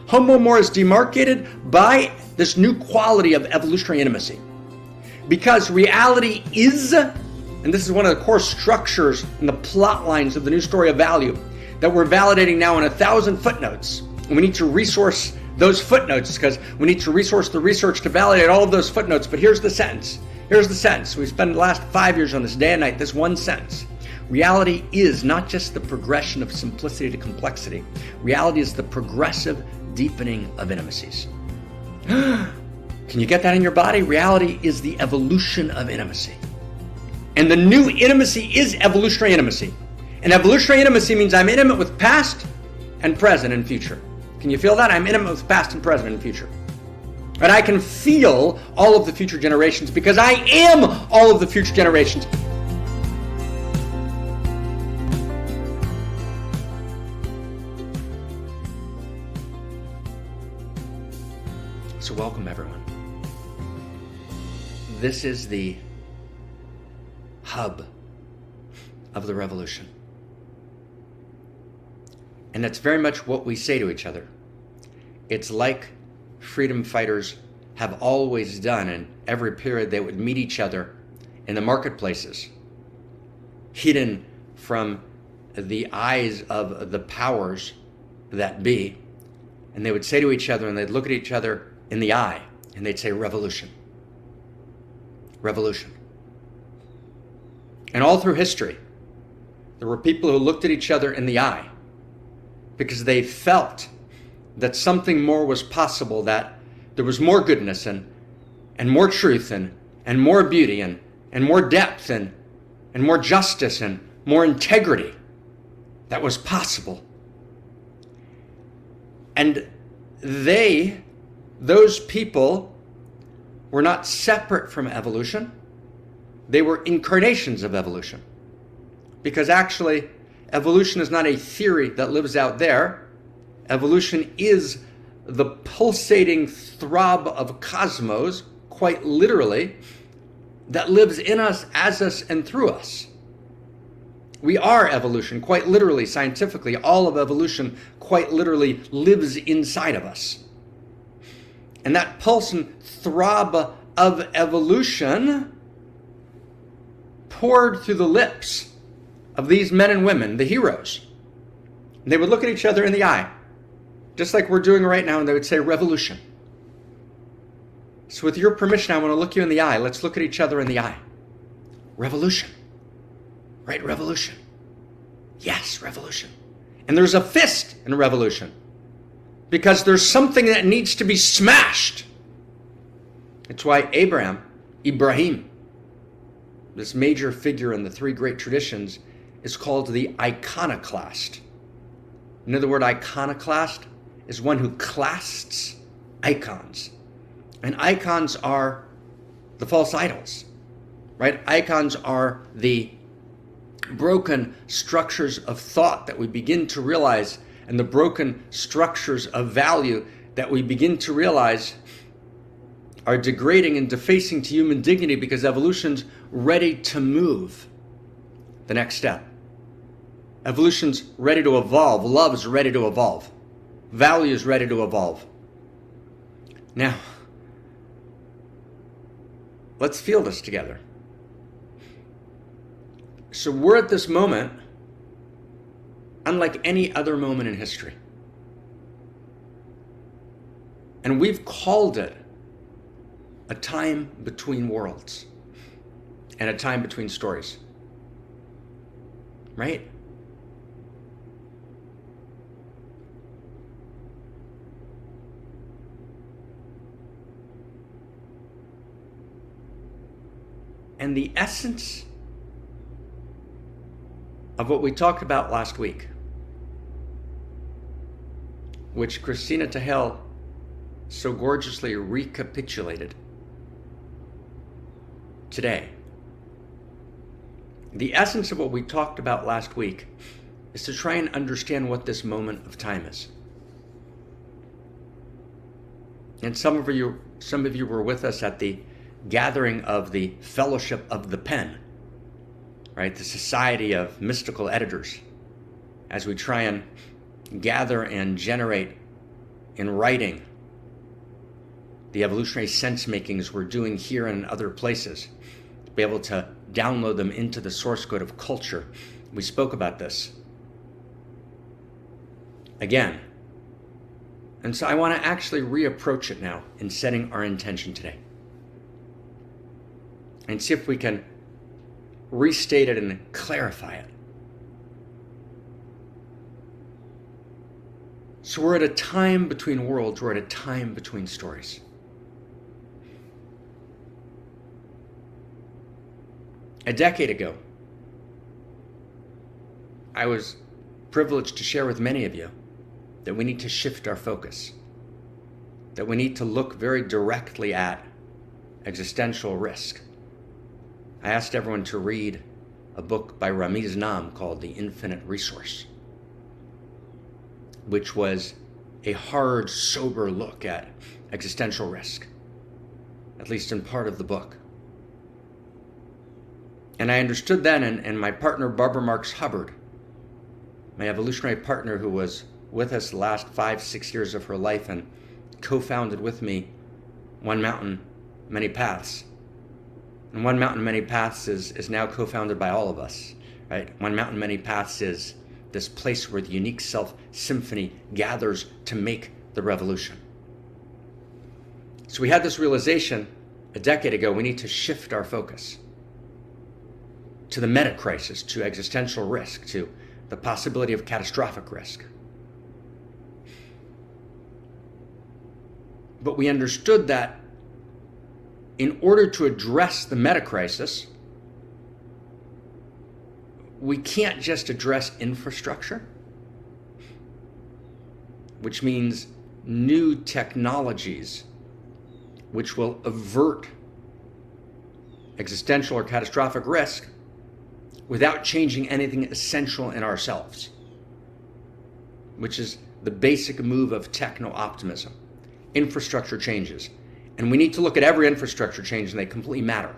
Homo Amor is demarcated by this new quality of evolutionary intimacy. Because reality is, and this is one of the core structures and the plot lines of the new story of value that we're validating now in 1,000 footnotes. And we need to resource those footnotes because we need to resource the research to validate all of those footnotes. But here's the sentence. Here's the sentence. We spent the last 5 years on this day and night, this one sentence. Reality is not just the progression of simplicity to complexity. Reality is the progressive deepening of intimacies. Can you get that in your body? Reality is the evolution of intimacy. And the new intimacy is evolutionary intimacy. And evolutionary intimacy means I'm intimate with past and present and future. Can you feel that? I'm intimate with past and present and future. And I can feel all of the future generations because I am all of the future generations. So welcome everyone. This is the hub of the revolution. And that's very much what we say to each other. It's like freedom fighters have always done in every period. They would meet each other in the marketplaces, hidden from the eyes of the powers that be. And they would say to each other, and they'd look at each other in the eye, and they'd say, revolution. Revolution. And all through history, there were people who looked at each other in the eye because they felt that something more was possible, that there was more goodness and more truth and more beauty and more depth and more justice and more integrity that was possible. And those people were not separate from evolution. They were incarnations of evolution. Because actually, evolution is not a theory that lives out there. Evolution is the pulsating throb of cosmos, quite literally, that lives in us, as us, and through us. We are evolution, quite literally, scientifically. All of evolution, quite literally, lives inside of us. And that pulse and throb of evolution poured through the lips of these men and women, the heroes. And they would look at each other in the eye, just like we're doing right now, and they would say, revolution. So with your permission, I want to look you in the eye. Let's look at each other in the eye. Revolution. Right, revolution. Yes, revolution. And there's a fist in revolution because there's something that needs to be smashed. It's why Ibrahim, this major figure in the three great traditions, is called the iconoclast. You know the word iconoclast is one who clasts icons. And icons are the false idols, right? Icons are the broken structures of thought that we begin to realize, and the broken structures of value that we begin to realize are degrading and defacing to human dignity because evolution's ready to move the next step. Evolution's ready to evolve. Love's ready to evolve. Value's ready to evolve. Now, let's feel this together. So we're at this moment unlike any other moment in history. And we've called it a time between worlds and a time between stories. Right? And the essence of what we talked about last week, which Christina Tahel so gorgeously recapitulated today. The essence of what we talked about last week is to try and understand what this moment of time is. And some of you were with us at the gathering of the Fellowship of the Pen, right? The Society of Mystical Editors, as we try and gather and generate in writing, the evolutionary sense makings we're doing here and in other places, to be able to download them into the source code of culture. We spoke about this again. And so I want to actually reapproach it now in setting our intention today. And see if we can restate it and clarify it. So we're at a time between worlds, we're at a time between stories. A decade ago, I was privileged to share with many of you that we need to shift our focus, that we need to look very directly at existential risk. I asked everyone to read a book by Ramiz Nam called The Infinite Resource, which was a hard, sober look at existential risk, at least in part of the book. And I understood then, and my partner Barbara Marx Hubbard, my evolutionary partner who was with us the last 5-6 years of her life and co-founded with me One Mountain, Many Paths. And One Mountain, Many Paths is now co-founded by all of us, right? One Mountain, Many Paths is this place where the Unique Self Symphony gathers to make the revolution. So we had this realization a decade ago, we need to shift our focus to the meta crisis, to existential risk, to the possibility of catastrophic risk. But we understood that in order to address the meta crisis, we can't just address infrastructure, which means new technologies which will avert existential or catastrophic risk without changing anything essential in ourselves, which is the basic move of techno-optimism. Infrastructure changes. And we need to look at every infrastructure change, and they completely matter.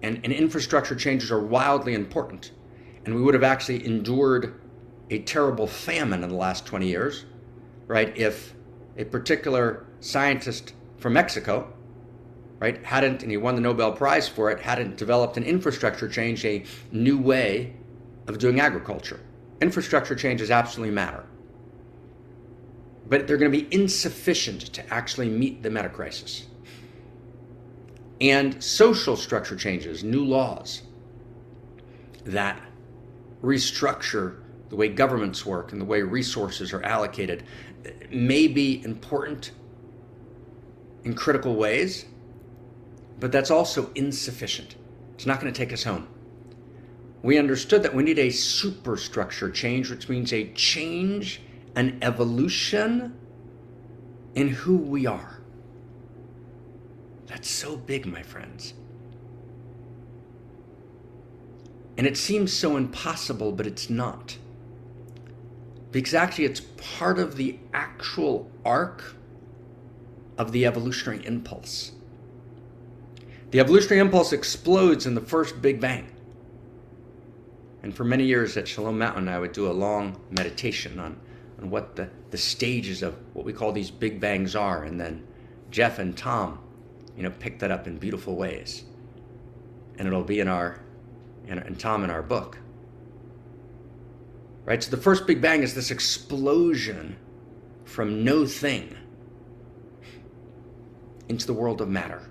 And infrastructure changes are wildly important. And we would have actually endured a terrible famine in the last 20 years, right, if a particular scientist from Mexico, right, hadn't, and he won the Nobel Prize for it, hadn't developed an infrastructure change, a new way of doing agriculture. Infrastructure changes absolutely matter. But they're going to be insufficient to actually meet the meta crisis. And social structure changes, new laws that restructure the way governments work and the way resources are allocated may be important in critical ways, but that's also insufficient. It's not going to take us home. We understood that we need a superstructure change, which means a change, an evolution in who we are. That's so big, my friends. And it seems so impossible, but it's not. Because actually it's part of the actual arc of the evolutionary impulse. The evolutionary impulse explodes in the first Big Bang. And for many years at Shalom Mountain, I would do a long meditation on what the stages of what we call these Big Bangs are. And then Jeff and Tom, pick that up in beautiful ways. And it'll be in Tom in our book. Right? So the first Big Bang is this explosion from no thing into the world of matter.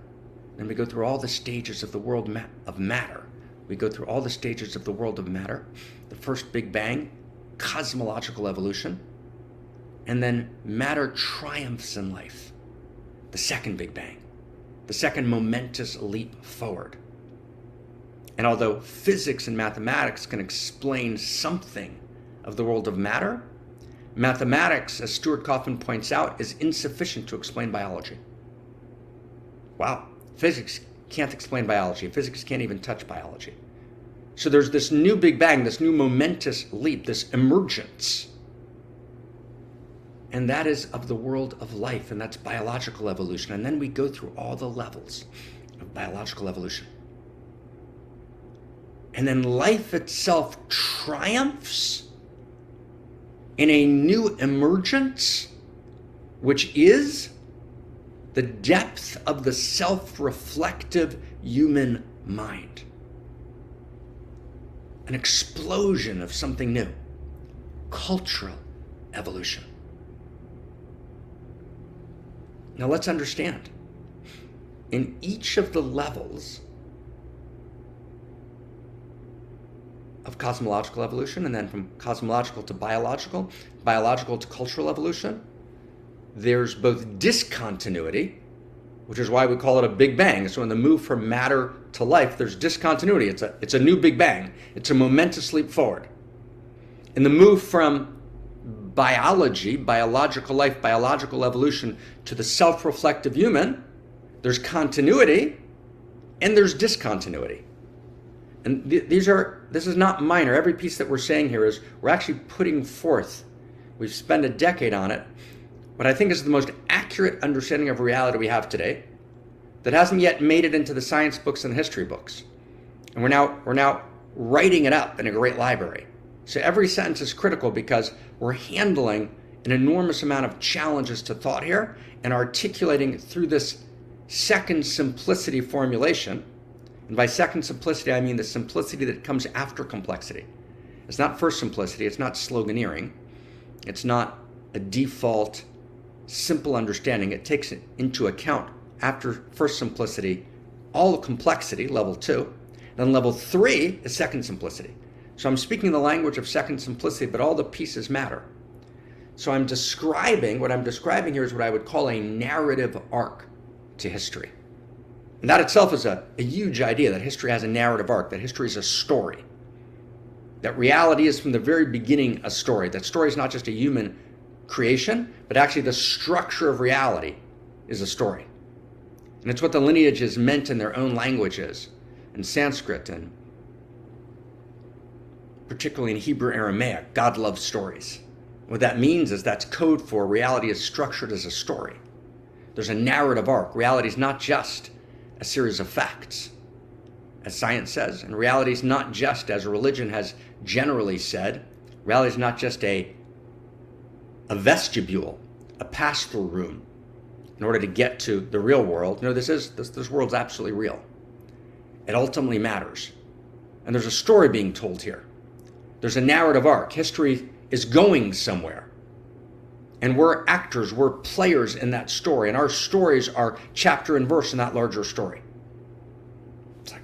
Then we go through all the stages of the world of matter. We go through all the stages of the world of matter. The first Big Bang, cosmological evolution. And then matter triumphs in life. The second Big Bang. The second momentous leap forward. And although physics and mathematics can explain something of the world of matter, mathematics, as Stuart Kaufman points out, is insufficient to explain biology. Wow. Physics can't explain biology. Physics can't even touch biology. So there's this new Big Bang, this new momentous leap, this emergence. And that is of the world of life, and that's biological evolution. And then we go through all the levels of biological evolution. And then life itself triumphs in a new emergence which is the depth of the self-reflective human mind. An explosion of something new. Cultural evolution. Now let's understand. In each of the levels of cosmological evolution, and then from cosmological to biological, biological to cultural evolution, there's both discontinuity, which is why we call it a Big Bang. So in the move from matter to life, there's discontinuity. It's a new Big Bang. It's a momentous leap forward. In the move from biology, biological life, biological evolution, to the self-reflective human, there's continuity and there's discontinuuity. And this is not minor. Every piece that we're saying here is we're actually putting forth, we've spent a decade on it, what I think is the most accurate understanding of reality we have today that hasn't yet made it into the science books and the history books. And we're now writing it up in a great library. So every sentence is critical because we're handling an enormous amount of challenges to thought here and articulating through this second simplicity formulation. And by second simplicity, I mean the simplicity that comes after complexity. It's not first simplicity. It's not sloganeering. It's not a default simple understanding. It takes into account, after first simplicity, all the complexity, level 2. Then level 3 is second simplicity. So I'm speaking the language of second simplicity, but all the pieces matter. So what I'm describing here is what I would call a narrative arc to history. And that itself is a huge idea, that history has a narrative arc, that history is a story. That reality is from the very beginning a story. That story is not just a human creation, but actually the structure of reality is a story. And it's what the lineages meant in their own languages, in Sanskrit and particularly in Hebrew Aramaic. God loves stories. What that means is that's code for reality is structured as a story. There's a narrative arc. Reality is not just a series of facts, as science says. And reality is not just, as religion has generally said, reality is not just a vestibule, a pass-through room in order to get to the real world. No, this world's absolutely real. It ultimately matters. And there's a story being told here. There's a narrative arc. History is going somewhere. And we're actors, we're players in that story. And our stories are chapter and verse in that larger story. It's like,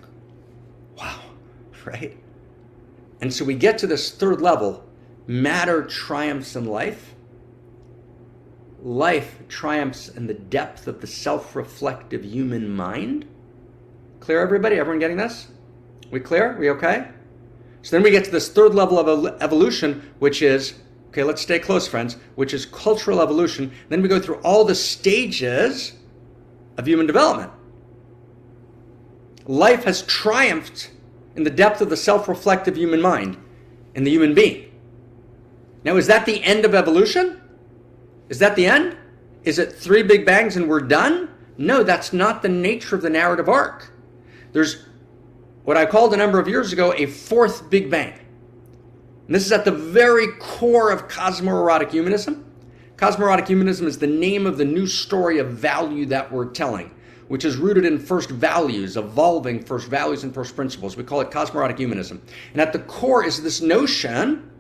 wow, right? And so we get to this third level. Matter triumphs in life. Life triumphs in the depth of the self-reflective human mind. Clear, everybody? Everyone getting this? We clear? We okay? So then we get to this third level of evolution, which is, okay, let's stay close, friends, which is cultural evolution. Then we go through all the stages of human development. Life has triumphed in the depth of the self-reflective human mind, in the human being. Now, is that the end of evolution? Is that the end? Is it 3 big bangs and we're done? No, that's not the nature of the narrative arc. There's what I called a number of years ago a 4th Big Bang. And this is at the very core of cosmoerotic humanism. Cosmoerotic humanism is the name of the new story of value that we're telling, which is rooted in first values, evolving first values and first principles. We call it cosmoerotic humanism. And at the core is this notion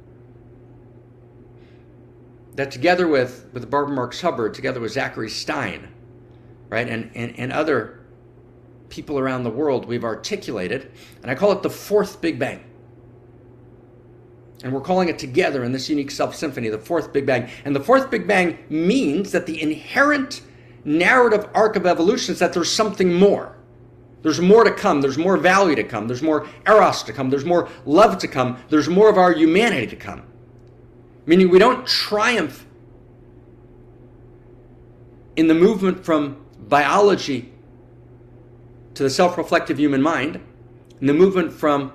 that together with Barbara Marx Hubbard, together with Zachary Stein, right, and other people around the world, we've articulated, and I call it the 4th Big Bang. And we're calling it together in this Unique Self Symphony, the 4th Big Bang. And the 4th Big Bang means that the inherent narrative arc of evolution is that there's something more. There's more to come. There's more value to come. There's more eros to come. There's more love to come. There's more of our humanity to come. Meaning we don't triumph in the movement from biology to the self-reflective human mind, in the movement from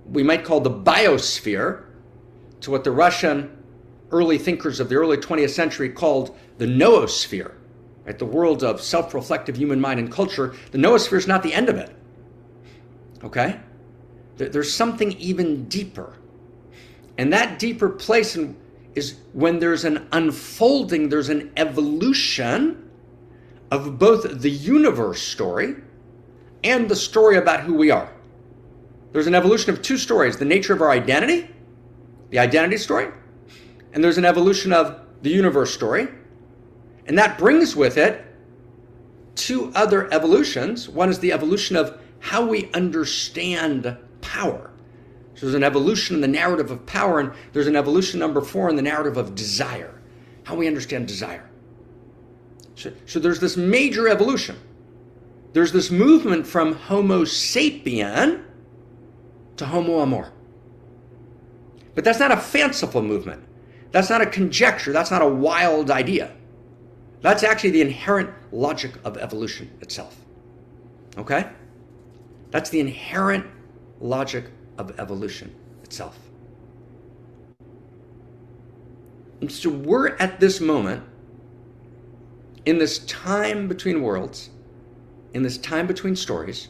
we might call the biosphere to what the Russian early thinkers of the early 20th century called the noosphere, right? The world of self-reflective human mind and culture. The noosphere is not the end of it, okay? There's something even deeper. And that deeper place is when there's an unfolding, there's an evolution of both the universe story and the story about who we are. There's an evolution of two stories, the nature of our identity, the identity story, and there's an evolution of the universe story. And that brings with it two other evolutions. One is the evolution of how we understand power. So there's an evolution in the narrative of power, and there's an evolution number 4 in the narrative of desire, how we understand desire. So there's this major evolution. There's this movement from Homo Sapien to Homo Amor. But that's not a fanciful movement. That's not a conjecture. That's not a wild idea. That's actually the inherent logic of evolution itself. Okay? That's the inherent logic of evolution itself. And so we're at this moment, in this time between worlds, in this time between stories,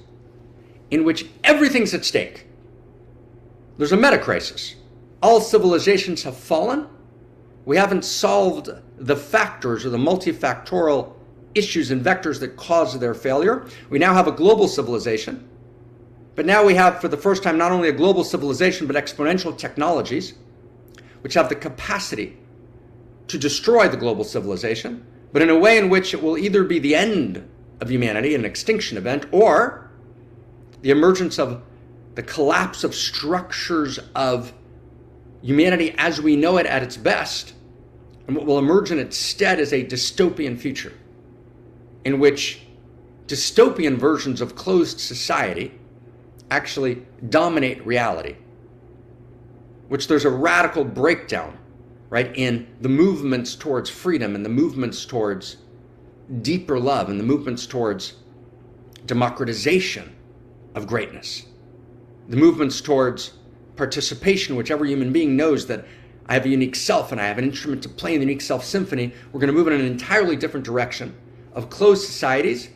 in which everything's at stake. There's a meta crisis. All civilizations have fallen. We haven't solved the factors or the multifactorial issues and vectors that cause their failure. We now have a global civilization. But now we have, for the first time, not only a global civilization, but exponential technologies, which have the capacity to destroy the global civilization, but in a way in which it will either be the end of humanity, an extinction event, or the emergence of the collapse of structures of humanity as we know it at its best. And what will emerge in its stead is a dystopian future in which dystopian versions of closed society actually dominate reality, which there's a radical breakdown, right, in the movements towards freedom and the movements towards deeper love and the movements towards democratization of greatness, the movements towards participation, which every human being knows that I have a unique self and I have an instrument to play in the Unique Self Symphony. We're going to move in an entirely different direction of closed societies,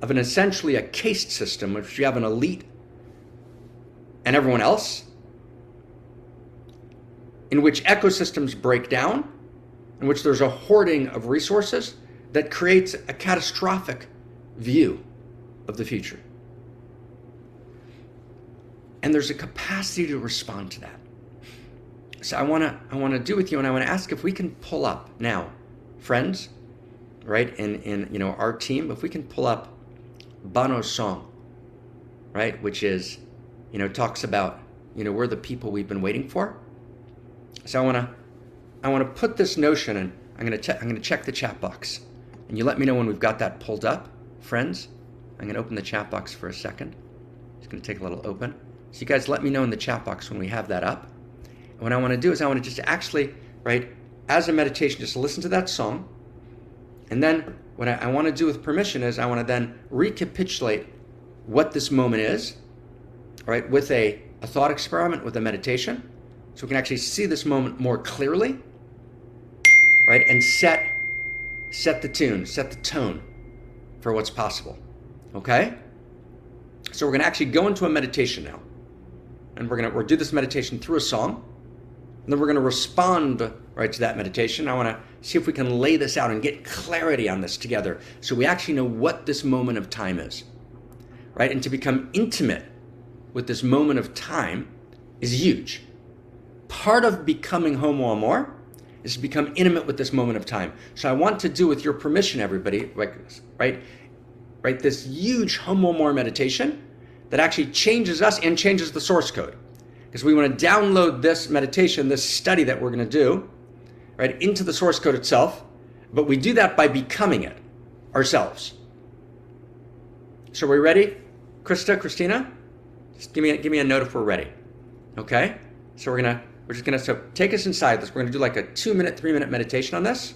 of an essentially a caste system, which you have an elite and everyone else, in which ecosystems break down, in which there's a hoarding of resources that creates a catastrophic view of the future. And there's a capacity to respond to that. So I want to do with you, and I want to ask if we can pull up now, friends, right, in our team, if we can pull up Bono's song, right, which is, talks about, we're the people we've been waiting for. So I want to put this notion, and I'm going to check the chat box, and you let me know when we've got that pulled up, friends. I'm going to open the chat box for a second. It's going to take a little open. So you guys let me know in the chat box when we have that up. And what I want to do is I want to just actually, right, as a meditation, just listen to that song. And then what I want to do with permission is I want to then recapitulate what this moment is, right, with a thought experiment, with a meditation. So we can actually see this moment more clearly, right, and set the tune, set the tone for what's possible, okay? So we're going to actually go into a meditation now. And we'll do this meditation through a song. And then we're going to respond, right, to that meditation. I want to see if we can lay this out and get clarity on this together so we actually know what this moment of time is, right? And to become intimate with this moment of time is huge. Part of becoming Homo Amor is to become intimate with this moment of time. So I want to do, with your permission, everybody, right, this huge Homo Amor meditation that actually changes us and changes the source code. Because we want to download this meditation, this study that we're going to do, right, into the source code itself. But we do that by becoming it ourselves. So are we ready? Christina? Just give me a note if we're ready. Okay? So we're just gonna take us inside this. We're gonna do like a 2-minute, 3-minute meditation on this.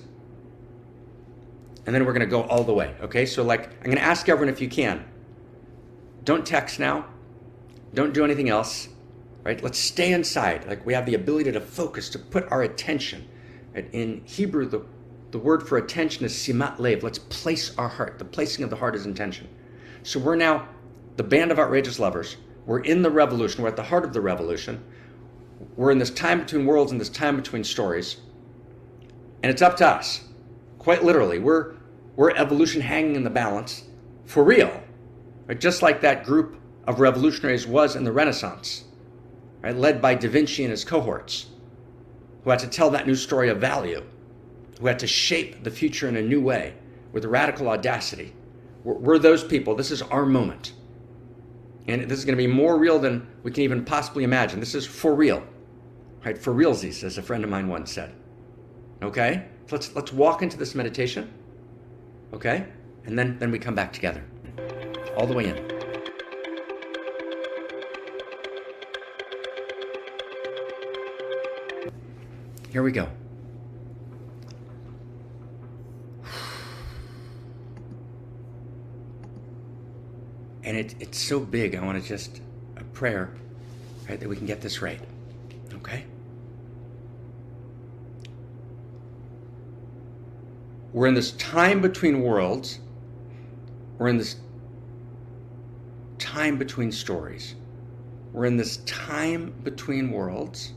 And then we're gonna go all the way. Okay? So I'm gonna ask everyone, if you can, don't text now. Don't do anything else. Right? Let's stay inside. We have the ability to focus, to put our attention. Right? In Hebrew, the word for attention is simat lev. Let's place our heart. The placing of the heart is intention. So we're now the band of outrageous lovers. We're in the revolution. We're at the heart of the revolution. We're in this time between worlds and this time between stories. And it's up to us. Quite literally, we're evolution hanging in the balance for real. Right? Just like that group of revolutionaries was in the Renaissance, right? Led by Da Vinci and his cohorts, who had to tell that new story of value, who had to shape the future in a new way with radical audacity. We're those people. This is our moment. And this is going to be more real than we can even possibly imagine. This is for real, right? For realsies, as a friend of mine once said. Okay? Let's walk into this meditation, okay? And then we come back together, all the way in. Here we go. And it's so big, I want to just, a prayer, right, that we can get this right, okay? We're in this time between worlds. We're in this time between stories. We're in this time between worlds.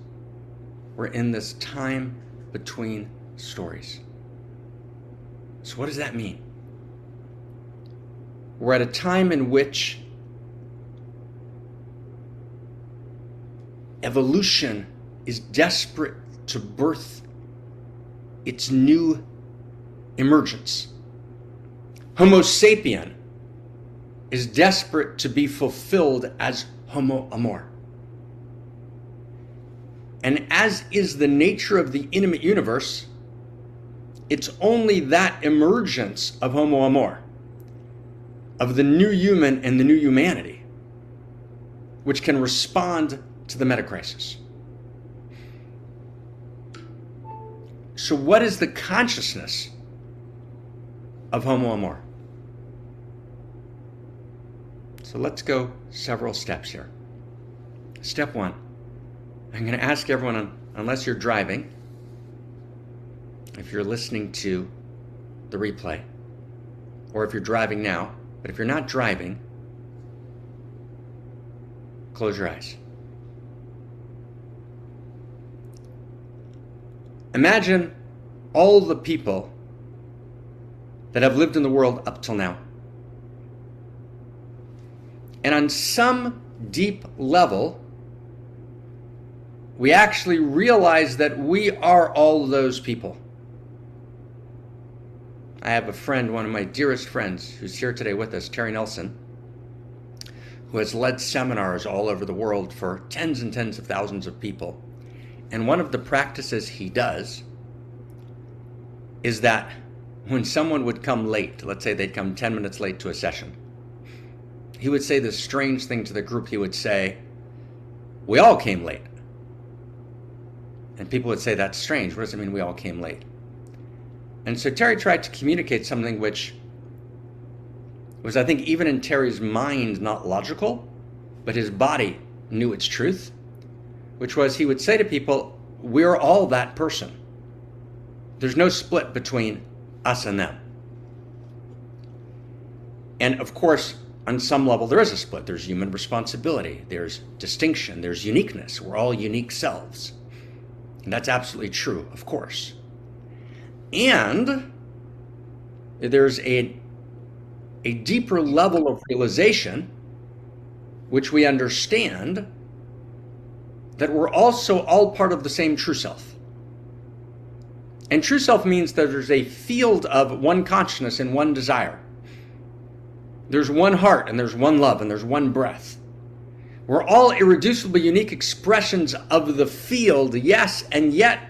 We're in this time between stories. So what does that mean? We're at a time in which evolution is desperate to birth its new emergence. Homo Sapien is desperate to be fulfilled as Homo Amor. And as is the nature of the intimate universe, it's only that emergence of Homo Amor, of the new human and the new humanity, which can respond to the meta-crisis. So what is the consciousness of Homo Amor? So let's go several steps here. Step one, I'm going to ask everyone, unless you're driving, if you're listening to the replay, or if you're driving now, but if you're not driving, close your eyes. Imagine all the people that have lived in the world up till now. And on some deep level, we actually realize that we are all those people. I have a friend, one of my dearest friends, who's here today with us, Terry Nelson, who has led seminars all over the world for tens and tens of thousands of people. And one of the practices he does is that when someone would come late, let's say they'd come 10 minutes late to a session, he would say this strange thing to the group. He would say, "We all came late." And people would say, "That's strange. What does it mean we all came late?" And so Terry tried to communicate something which was, I think, even in Terry's mind, not logical, but his body knew its truth, which was he would say to people, we're all that person. There's no split between us and them. And of course, on some level, there is a split. There's human responsibility. There's distinction. There's uniqueness. We're all unique selves. And that's absolutely true, of course. And there's a deeper level of realization, which we understand, that we're also all part of the same true self. And true self means that there's a field of one consciousness and one desire. There's one heart and there's one love and there's one breath. We're all irreducibly unique expressions of the field, yes, and yet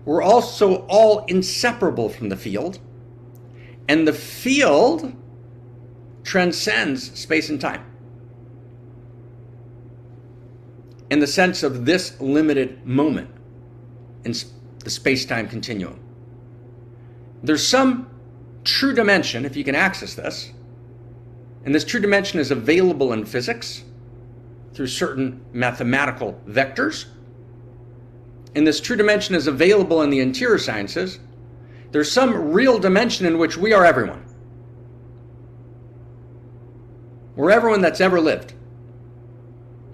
we're also all inseparable from the field. And the field transcends space and time in the sense of this limited moment in the space-time continuum. There's some true dimension, if you can access this, and this true dimension is available in physics through certain mathematical vectors, and this true dimension is available in the interior sciences. There's some real dimension in which we are everyone. We're everyone that's ever lived.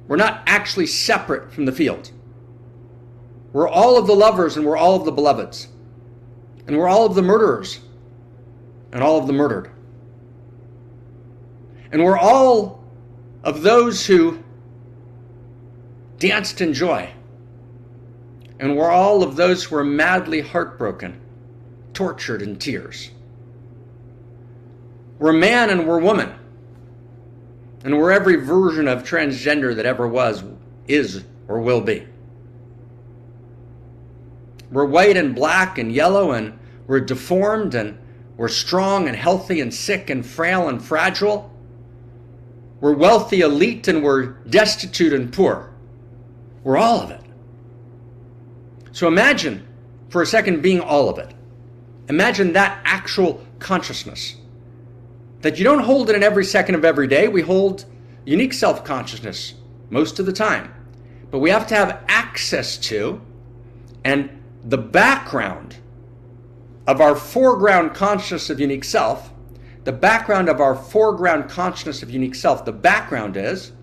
We're not actually separate from the field. We're all of the lovers and we're all of the beloveds. And we're all of the murderers and all of the murdered. And we're all of those who danced in joy. And we're all of those who are madly heartbroken, tortured in tears. We're man and we're woman. And we're every version of transgender that ever was, is, or will be. We're white and black and yellow, and we're deformed, and we're strong and healthy and sick and frail and fragile. We're wealthy, elite, and we're destitute and poor. We're all of it. So imagine for a second being all of it. Imagine that actual consciousness. That you don't hold it in every second of every day. We hold unique self-consciousness most of the time. But we have to have access to and the background of our foreground consciousness of unique self. The background of our foreground consciousness of unique self, the background is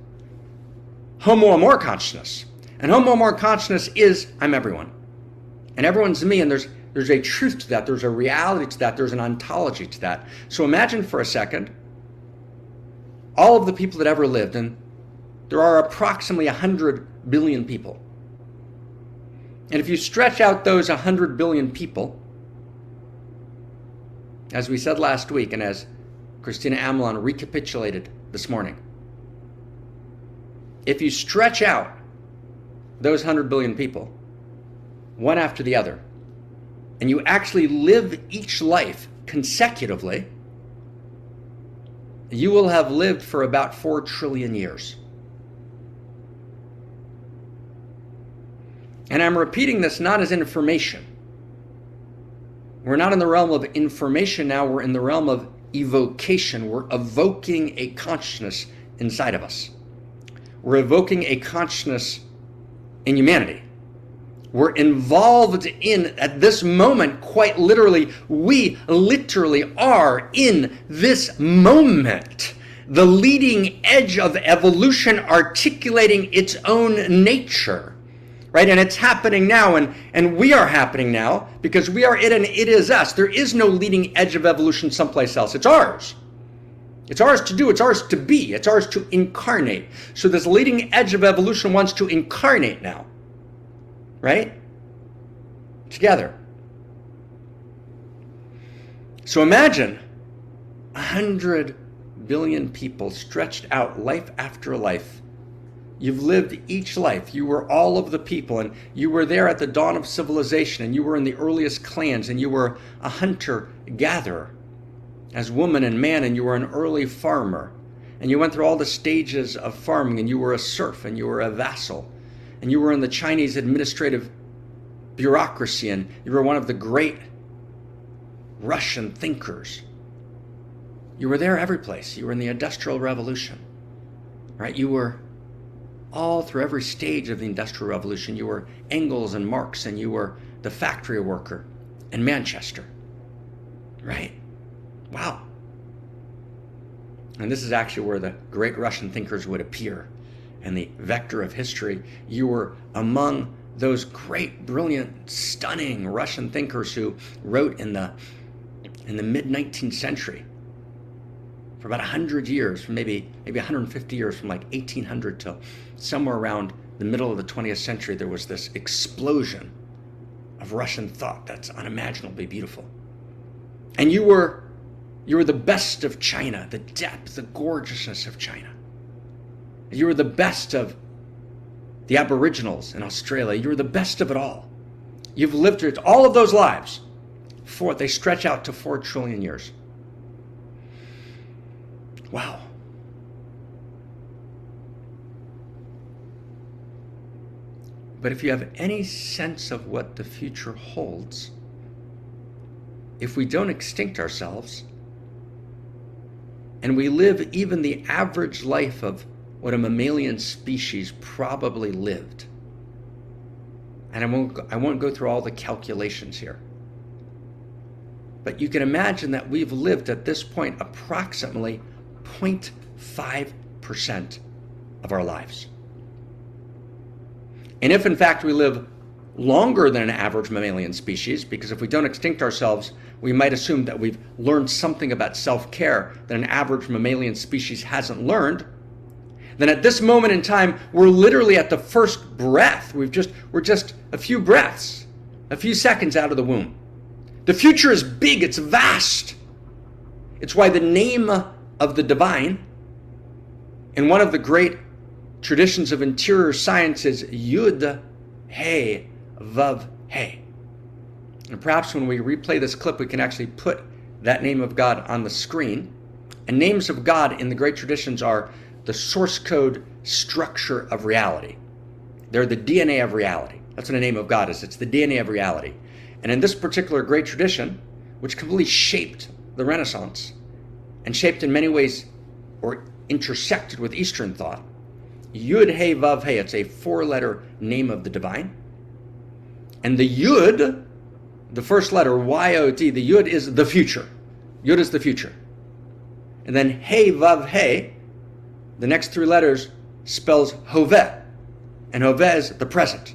Homo Amor consciousness. And Homo Amor consciousness is I'm everyone. And everyone's me, and there's a truth to that, there's a reality to that, there's an ontology to that. So imagine for a second all of the people that ever lived, and there are approximately 100 billion people. And if you stretch out those 100 billion people, as we said last week, and as Christina Amelon recapitulated this morning, if you stretch out those 100 billion people, one after the other, and you actually live each life consecutively, you will have lived for about 4 trillion years. And I'm repeating this not as information. We're not in the realm of information now, we're in the realm of evocation. We're evoking a consciousness inside of us. We're evoking a consciousness in humanity. We're involved in, at this moment, quite literally, we literally are in this moment, the leading edge of evolution articulating its own nature, right? And it's happening now, and we are happening now because we are it and it is us. There is no leading edge of evolution someplace else. It's ours. It's ours to do, it's ours to be, it's ours to incarnate. So this leading edge of evolution wants to incarnate now. Right? Together. So imagine 100 billion people stretched out life after life. You've lived each life. You were all of the people, and you were there at the dawn of civilization, and you were in the earliest clans, and you were a hunter-gatherer as woman and man, and you were an early farmer, and you went through all the stages of farming, and you were a serf, and you were a vassal, and you were in the Chinese administrative bureaucracy, and you were one of the great Russian thinkers. You were there every place. You were in the Industrial Revolution, right? You were all through every stage of the Industrial Revolution. You were Engels and Marx, and you were the factory worker in Manchester, right? Wow. And this is actually where the great Russian thinkers would appear. And the vector of history, you were among those great, brilliant, stunning Russian thinkers who wrote in the mid-19th century for about 100 years, from maybe 150 years, from like 1800 till somewhere around the middle of the 20th century, there was this explosion of Russian thought that's unimaginably beautiful. And you were the best of China, the depth, the gorgeousness of China. You were the best of the Aboriginals in Australia. You were the best of it all. You've lived through all of those lives. They stretch out to 4 trillion years. Wow. But if you have any sense of what the future holds, if we don't extinct ourselves, and we live even the average life of what a mammalian species probably lived. And I won't go through all the calculations here. But you can imagine that we've lived at this point approximately 0.5% of our lives. And if in fact we live longer than an average mammalian species, because if we don't extinct ourselves, we might assume that we've learned something about self-care that an average mammalian species hasn't learned, then at this moment in time, we're literally at the first breath. We're just a few breaths, a few seconds out of the womb. The future is big, it's vast. It's why the name of the divine in one of the great traditions of interior science is Yud, He, Vav, He. And perhaps when we replay this clip, we can actually put that name of God on the screen. And names of God in the great traditions are the source code structure of reality. They're the DNA of reality. That's what a name of God is. It's the DNA of reality. And in this particular great tradition, which completely shaped the Renaissance and shaped in many ways or intersected with Eastern thought, Yud, He, Vav, He, it's a 4-letter name of the divine. And the Yud, the first letter, Y-O-D, the Yud is the future. Yud is the future. And then He, Vav, He, the next 3 letters spells Hoveh. And Hoveh is the present.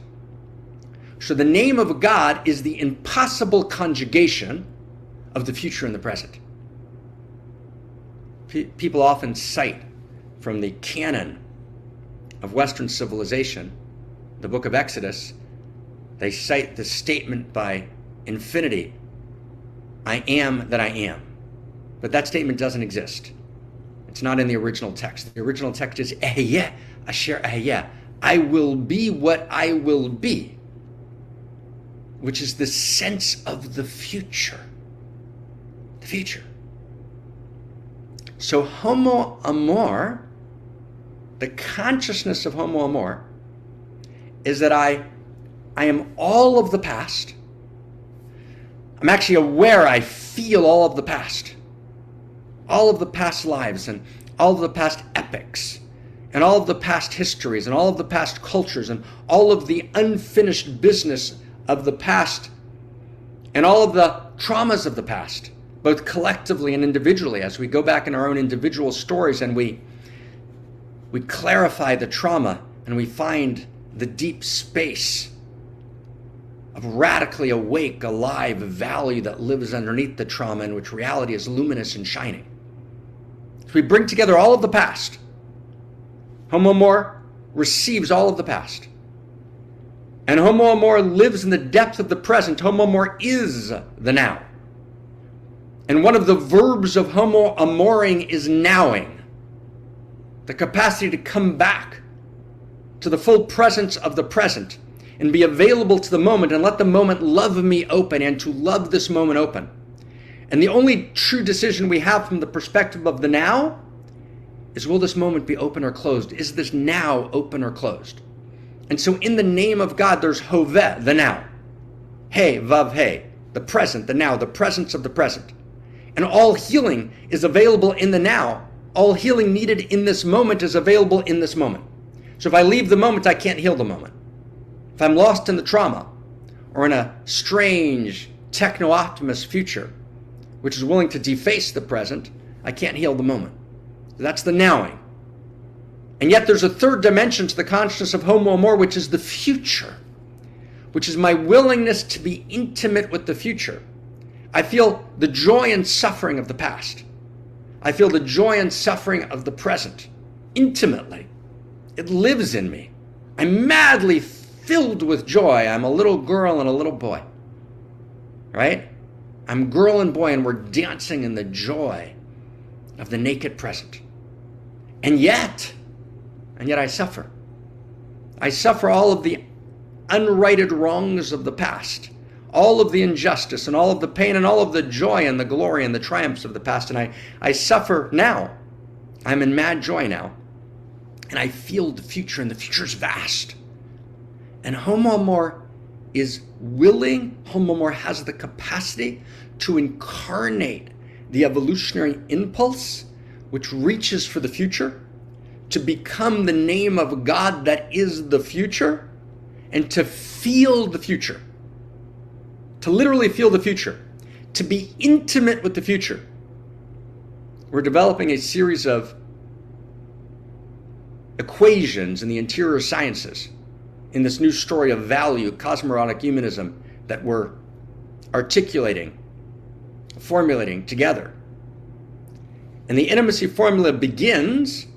So the name of God is the impossible conjugation of the future and the present. People often cite from the canon of Western civilization, the book of Exodus, they cite the statement by infinity, I am that I am. But that statement doesn't exist. It's not in the original text. The original text is Ehyeh asher ehyeh. I will be what I will be, which is the sense of the future. The future. So Homo Amor, the consciousness of Homo Amor, is that I am all of the past. I'm actually aware, I feel all of the past. All of the past lives and all of the past epics and all of the past histories and all of the past cultures and all of the unfinished business of the past and all of the traumas of the past, both collectively and individually, as we go back in our own individual stories and we clarify the trauma and we find the deep space of radically awake, alive value that lives underneath the trauma, in which reality is luminous and shining. So we bring together all of the past. Homo Amor receives all of the past. And Homo Amor lives in the depth of the present. Homo Amor is the now. And one of the verbs of Homo Amoring is nowing. The capacity to come back to the full presence of the present and be available to the moment and let the moment love me open and to love this moment open. And the only true decision we have from the perspective of the now is, will this moment be open or closed? Is this now open or closed? And so in the name of God, there's Hoveh, the now. He, Vav, He, the present, the now, the presence of the present. And all healing is available in the now. All healing needed in this moment is available in this moment. So if I leave the moment, I can't heal the moment. If I'm lost in the trauma or in a strange techno-optimist future, which is willing to deface the present, I can't heal the moment. That's the nowing. And yet there's a third dimension to the consciousness of Homo Amor, which is the future, which is my willingness to be intimate with the future. I feel the joy and suffering of the past. I feel the joy and suffering of the present intimately. It lives in me. I'm madly filled with joy. I'm a little girl and a little boy, right? I'm girl and boy, and we're dancing in the joy of the naked present. And yet I suffer. I suffer all of the unrighted wrongs of the past, all of the injustice and all of the pain and all of the joy and the glory and the triumphs of the past. And I suffer now. I'm in mad joy now. And I feel the future, and the future is vast. And Homo Amor is willing, Homo Amor has the capacity to incarnate the evolutionary impulse which reaches for the future, to become the name of God that is the future, and to feel the future, to literally feel the future, to be intimate with the future. We're developing a series of equations in the interior sciences in this new story of value, cosmorotic humanism that we're articulating, formulating together. And the intimacy formula begins,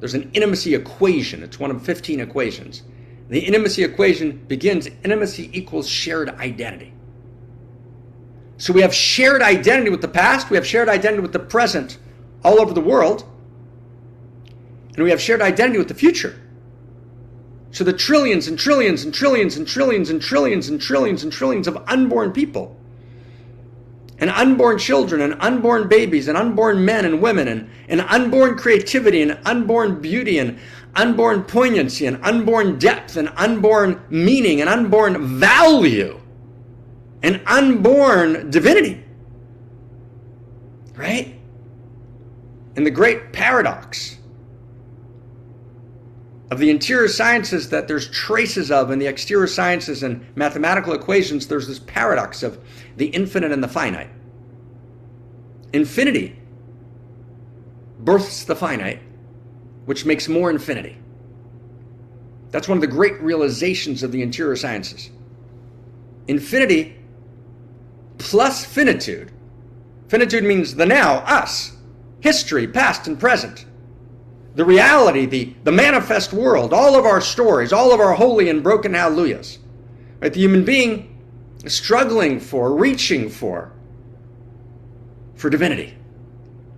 there's an intimacy equation. It's one of 15 equations. The intimacy equation begins, intimacy equals shared identity. So we have shared identity with the past, we have shared identity with the present all over the world, and we have shared identity with the future. So the trillions and trillions and trillions and trillions and trillions and trillions and trillions of unborn people, and unborn children and unborn babies and unborn men and women and unborn creativity and unborn beauty and unborn poignancy and unborn depth and unborn meaning and unborn value and unborn divinity, right? And the great paradox of the interior sciences that there's traces of in the exterior sciences and mathematical equations, there's this paradox of the infinite and the finite. Infinity births the finite, which makes more infinity. That's one of the great realizations of the interior sciences. Infinity plus finitude. Finitude means the now, us, history, past and present. The reality, the manifest world, all of our stories, all of our holy and broken hallelujahs. Right? The human being struggling for, reaching for divinity.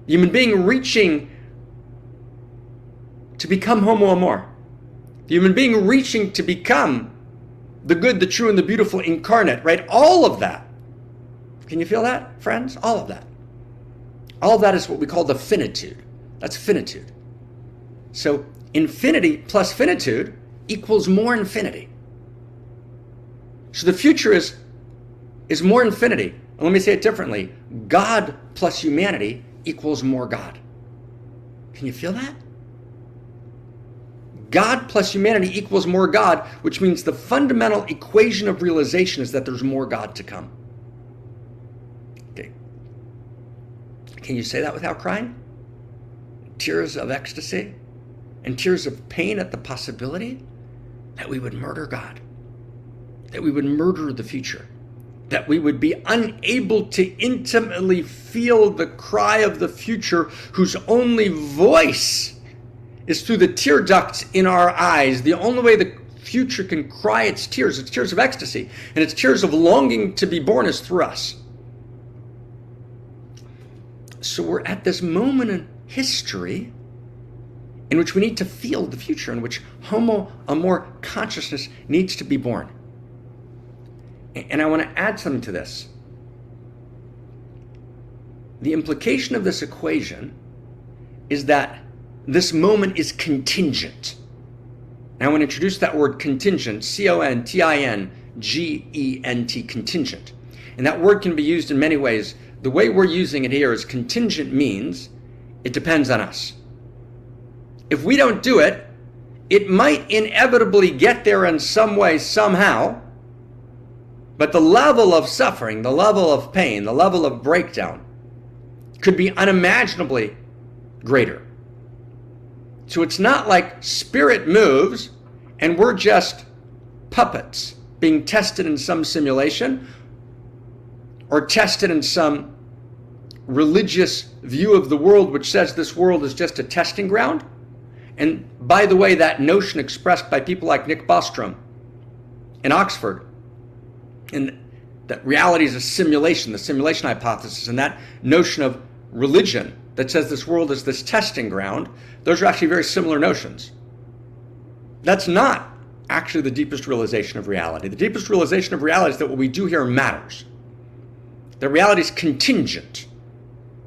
The human being reaching to become Homo Amor. The human being reaching to become the good, the true, and the beautiful incarnate, right? All of that. Can you feel that, friends? All of that. All of that is what we call the finitude. That's finitude. So infinity plus finitude equals more infinity. So the future is more infinity. And let me say it differently. God plus humanity equals more God. Can you feel that? God plus humanity equals more God, which means the fundamental equation of realization is that there's more God to come. Okay. Can you say that without crying? Tears of ecstasy and tears of pain at the possibility that we would murder God, that we would murder the future, that we would be unable to intimately feel the cry of the future whose only voice is through the tear ducts in our eyes. The only way the future can cry its tears of ecstasy, and its tears of longing to be born is through us. So we're at this moment in history in which we need to feel the future, in which Homo Amor consciousness needs to be born. And I want to add something to this. The implication of this equation is that this moment is contingent. And I want to introduce that word contingent, C-O-N-T-I-N-G-E-N-T, contingent. And that word can be used in many ways. The way we're using it here is contingent means it depends on us. If we don't do it, it might inevitably get there in some way, somehow, but the level of suffering, the level of pain, the level of breakdown could be unimaginably greater. So it's not like spirit moves and we're just puppets being tested in some simulation or tested in some religious view of the world which says this world is just a testing ground. And by the way, that notion expressed by people like Nick Bostrom in Oxford, and that reality is a simulation, the simulation hypothesis, and that notion of religion that says this world is this testing ground, those are actually very similar notions. That's not actually the deepest realization of reality. The deepest realization of reality is that what we do here matters. That reality is contingent.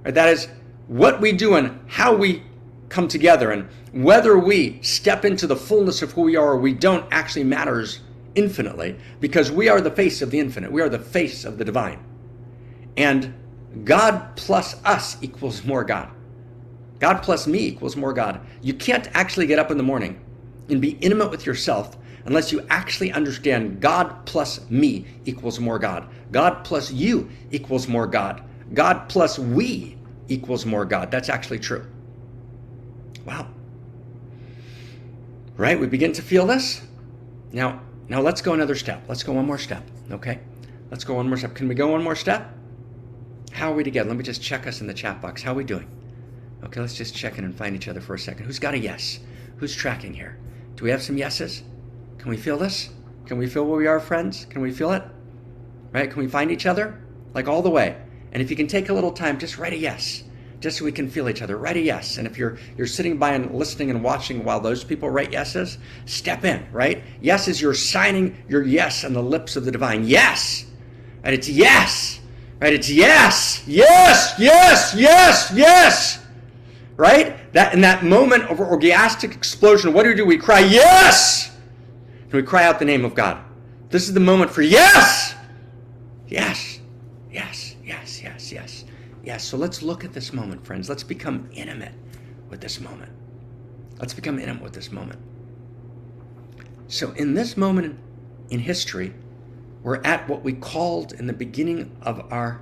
Right? That is, what we do and how we come together and whether we step into the fullness of who we are or we don't actually matters infinitely, because we are the face of the infinite. We are the face of the divine. And God plus us equals more God. God plus me equals more God. You can't actually get up in the morning and be intimate with yourself unless you actually understand God plus me equals more God. God plus you equals more God. God plus we equals more God. That's actually true. Wow. Right? We begin to feel this. Now let's go another step. Let's go one more step, okay? Let's go one more step. Can we go one more step? How are we together? Let me just check us in the chat box. How are we doing? Okay, let's just check in and find each other for a second. Who's got a yes? Who's tracking here? Do we have some yeses? Can we feel this? Can we feel where we are, friends? Can we feel it? Right? Can we find each other? Like all the way. And if you can take a little time, just write a yes. Just so we can feel each other. Write a yes. And if you're sitting by and listening and watching while those people write yeses, step in, right? Yes is you're signing your yes on the lips of the divine. Yes! Right? It's yes! Right? It's yes! Yes! Yes! Yes! Yes! Right? That in that moment of orgastic explosion, what do? We cry, yes! And we cry out the name of God. This is the moment for yes! Yes! Yes! Yes! Yes! Yes! Yes, so let's look at this moment, friends. Let's become intimate with this moment. Let's become intimate with this moment. So in this moment in history, we're at what we called in the beginning of our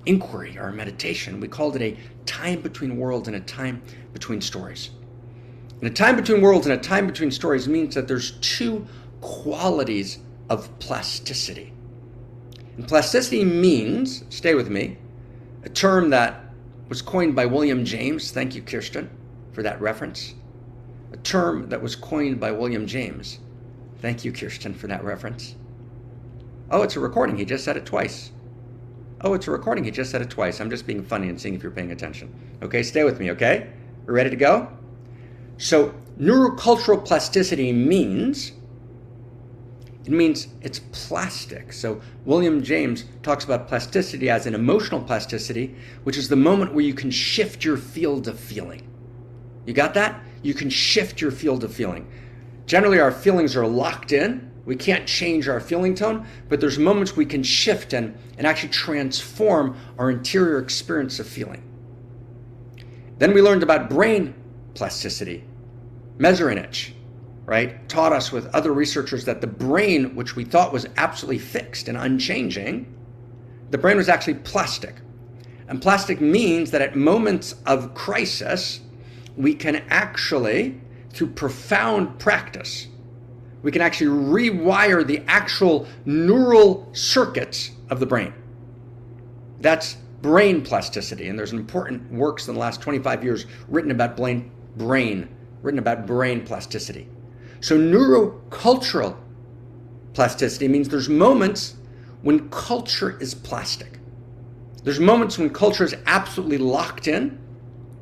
inquiry, our meditation, we called it a time between worlds and a time between stories. And a time between worlds and a time between stories means that there's two qualities of plasticity. And plasticity means, stay with me, a term that was coined by William James. Thank you, Kirsten, for that reference. A term that was coined by William James. Thank you, Kirsten, for that reference. Oh, it's a recording. He just said it twice. Oh, it's a recording. He just said it twice. I'm just being funny and seeing if you're paying attention. Okay, stay with me, okay? We're ready to go? So, neurocultural plasticity means it's plastic. So William James talks about plasticity as an emotional plasticity, which is the moment where you can shift your field of feeling. You got that? You can shift your field of feeling. Generally, our feelings are locked in. We can't change our feeling tone, but there's moments we can shift and actually transform our interior experience of feeling. Then we learned about brain plasticity. Metternich, right, taught us with other researchers that the brain, which we thought was absolutely fixed and unchanging, the brain was actually plastic. And plastic means that at moments of crisis, we can actually, through profound practice, we can actually rewire the actual neural circuits of the brain. That's brain plasticity. And there's important works in the last 25 years written about brain plasticity. So neurocultural plasticity means there's moments when culture is plastic. There's moments when culture is absolutely locked in.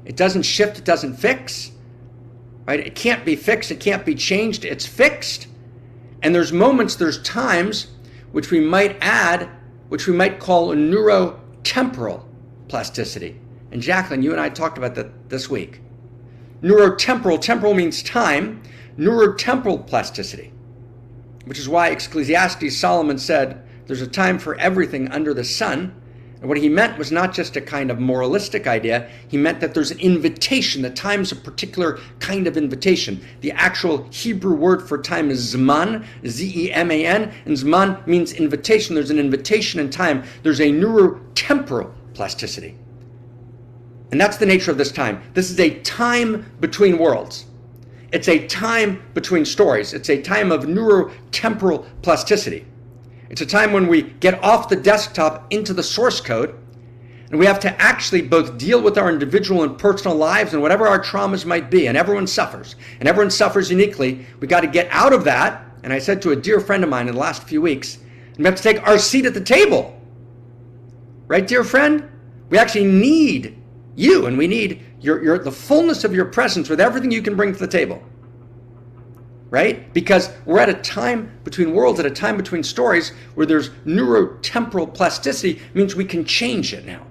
It doesn't shift, it doesn't fix. Right? It can't be fixed, it can't be changed, it's fixed. And there's times which we might call a neurotemporal plasticity. And Jacqueline, you and I talked about that this week. Temporal means time, neurotemporal plasticity, which is why Ecclesiastes Solomon said there's a time for everything under the sun. And what he meant was not just a kind of moralistic idea. He meant that there's an invitation. The time's a particular kind of invitation. The actual Hebrew word for time is zman, Z-E-M-A-N, and zman means invitation. There's an invitation in time. There's a neurotemporal plasticity. And that's the nature of this time. This is a time between worlds. It's a time between stories. It's a time of neurotemporal plasticity. It's a time when we get off the desktop into the source code, and we have to actually both deal with our individual and personal lives and whatever our traumas might be, and everyone suffers uniquely. We got to get out of that, and I said to a dear friend of mine in the last few weeks, we have to take our seat at the table. Right, dear friend? We actually need you, and we need the fullness of your presence with everything you can bring to the table. Right? Because we're at a time between worlds, at a time between stories where there's neurotemporal plasticity, means we can change it now.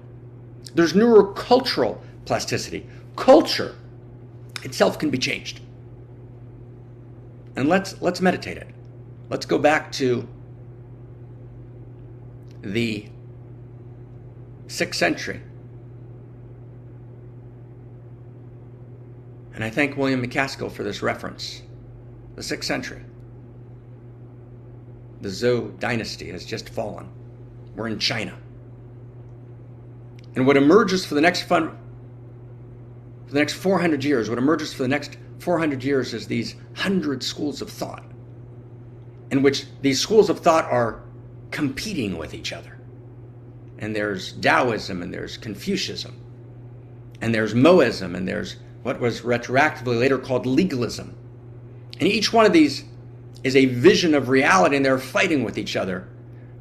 There's neurocultural plasticity. Culture itself can be changed. And let's meditate it. Let's go back to the 6th century. And I thank William McCaskill for this reference. The 6th century. The Zhou dynasty has just fallen. We're in China. And what emerges for the next 400 years, is these 100 schools of thought. in which these schools of thought are competing with each other. And there's Taoism, and there's Confucianism, and there's Moism, and there's what was retroactively later called legalism. And each one of these is a vision of reality, and they're fighting with each other,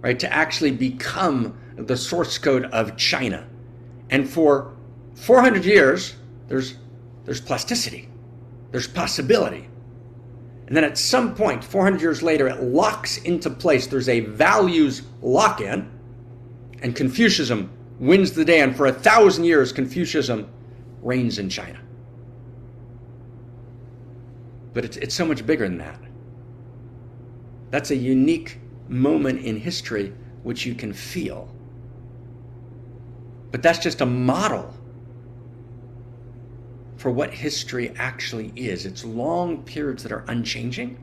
right, to actually become the source code of China. And for 400 years, there's plasticity, there's possibility. And then at some point, 400 years later, it locks into place. There's a values lock-in, and Confucianism wins the day. And for 1,000 years, Confucianism reigns in China. But it's so much bigger than that. That's a unique moment in history which you can feel. But that's just a model for what history actually is. It's long periods that are unchanging,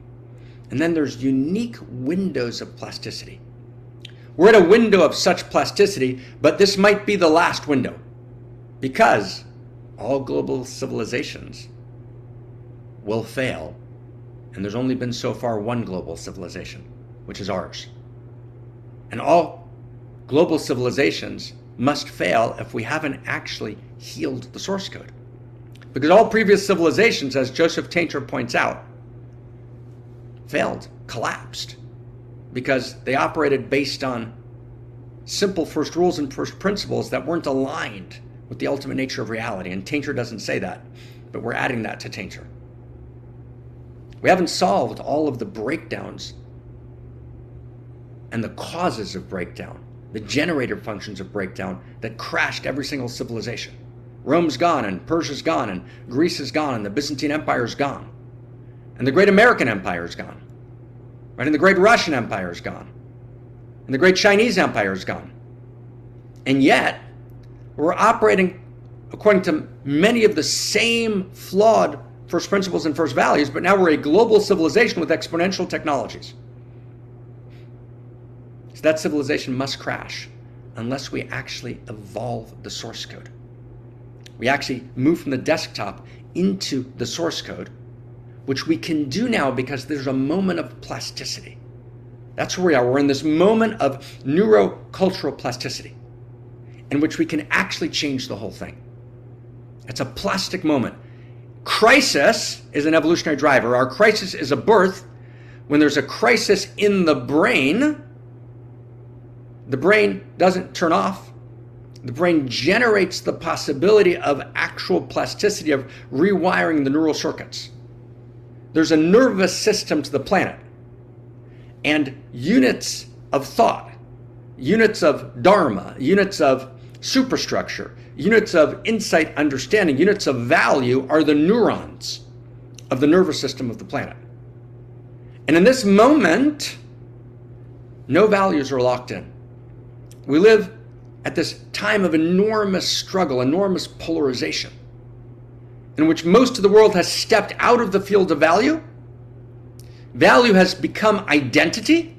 and then there's unique windows of plasticity. We're at a window of such plasticity, but this might be the last window, because all global civilizations will fail, and there's only been so far one global civilization, which is ours. And all global civilizations must fail if we haven't actually healed the source code. Because all previous civilizations, as Joseph Tainter points out, failed, collapsed, because they operated based on simple first rules and first principles that weren't aligned with the ultimate nature of reality. And Tainter doesn't say that, but we're adding that to Tainter. We haven't solved all of the breakdowns and the causes of breakdown, the generator functions of breakdown that crashed every single civilization. Rome's gone, and Persia's gone, and Greece is gone, and the Byzantine Empire's gone, and the great American Empire's gone, right? And the great Russian Empire's gone, and the great Chinese Empire's gone. And yet, we're operating according to many of the same flawed first principles and first values, but now we're a global civilization with exponential technologies. So that civilization must crash unless we actually evolve the source code. We actually move from the desktop into the source code, which we can do now because there's a moment of plasticity. That's where we are. We're in this moment of neurocultural plasticity in which we can actually change the whole thing. It's a plastic moment. Crisis is an evolutionary driver. Our crisis is a birth. When there's a crisis in the brain doesn't turn off. The brain generates the possibility of actual plasticity, of rewiring the neural circuits. There's a nervous system to the planet, and units of thought, units of dharma, units of superstructure, units of insight, understanding, units of value are the neurons of the nervous system of the planet. And in this moment, no values are locked in. We live at this time of enormous struggle, enormous polarization, in which most of the world has stepped out of the field of value. Value has become identity,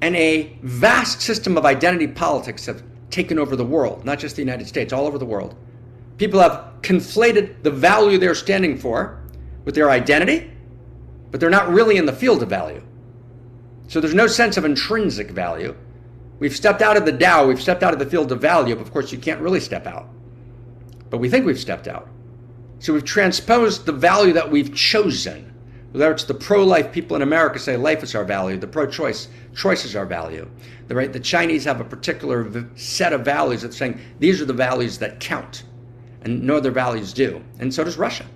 and a vast system of identity politics have taken over the world, not just the United States, all over the world. People have conflated the value they're standing for with their identity, but they're not really in the field of value. So there's no sense of intrinsic value. We've stepped out of the Tao, we've stepped out of the field of value, but of course you can't really step out. But we think we've stepped out. So we've transposed the value that we've chosen. Whether it's the pro-life people in America say life is our value, the pro-choice, choice is our value. The Chinese have a particular set of values that saying these are the values that count, and no other values do. And so does Russia.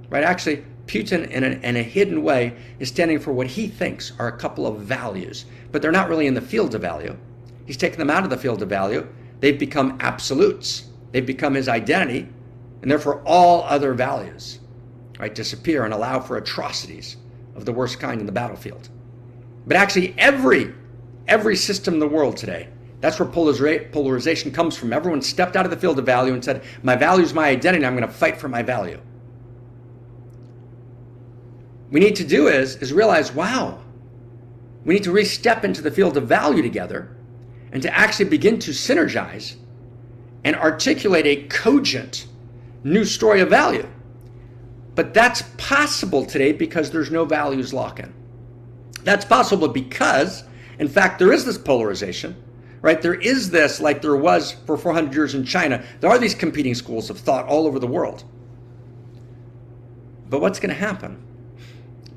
Right? Actually, Putin, in a hidden way, is standing for what he thinks are a couple of values, but they're not really in the field of value. He's taken them out of the field of value. They've become absolutes. They've become his identity, and therefore all other values, right, disappear and allow for atrocities of the worst kind in the battlefield. But actually, every system in the world today, that's where polarization comes from. Everyone stepped out of the field of value and said, my value is my identity, and I'm going to fight for my value. We need to do is realize, wow, we need to re-step into the field of value together and to actually begin to synergize and articulate a cogent new story of value. But that's possible today because there's no values lock-in. That's possible because, in fact, there is this polarization, right? There is this, like there was for 400 years in China. There are these competing schools of thought all over the world. But what's going to happen?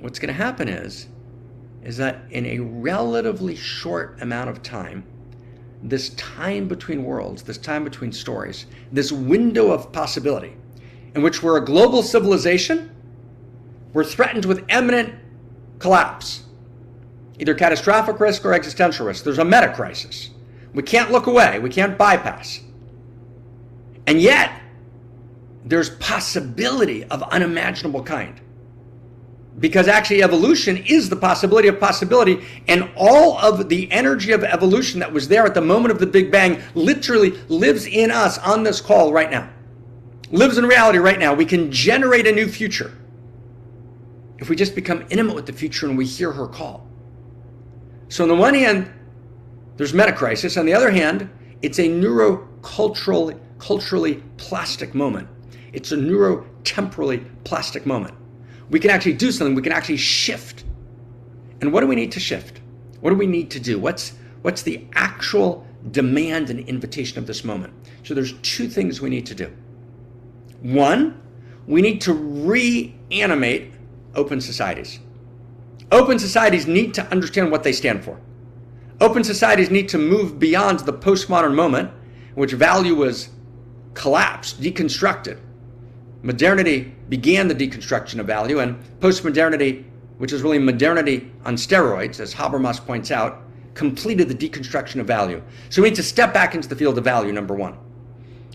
What's going to happen is that in a relatively short amount of time, this time between worlds, this time between stories, this window of possibility in which we're a global civilization, we're threatened with imminent collapse, either catastrophic risk or existential risk. There's a meta crisis. We can't look away. We can't bypass. And yet, there's possibility of unimaginable kind. Because actually evolution is the possibility of possibility, and all of the energy of evolution that was there at the moment of the Big Bang literally lives in us on this call right now. Lives in reality right now. We can generate a new future if we just become intimate with the future and we hear her call. So on the one hand, there's metacrisis. On the other hand, it's a culturally plastic moment. It's a neurotemporally plastic moment. We can actually do something. We can actually shift. And what do we need to shift? What do we need to do? What's the actual demand and invitation of this moment? So there's two things we need to do. One, we need to reanimate open societies. Open societies need to understand what they stand for. Open societies need to move beyond the postmodern moment in which value was collapsed, deconstructed. Modernity began the deconstruction of value, and postmodernity, which is really modernity on steroids, as Habermas points out, completed the deconstruction of value. So we need to step back into the field of value, number one.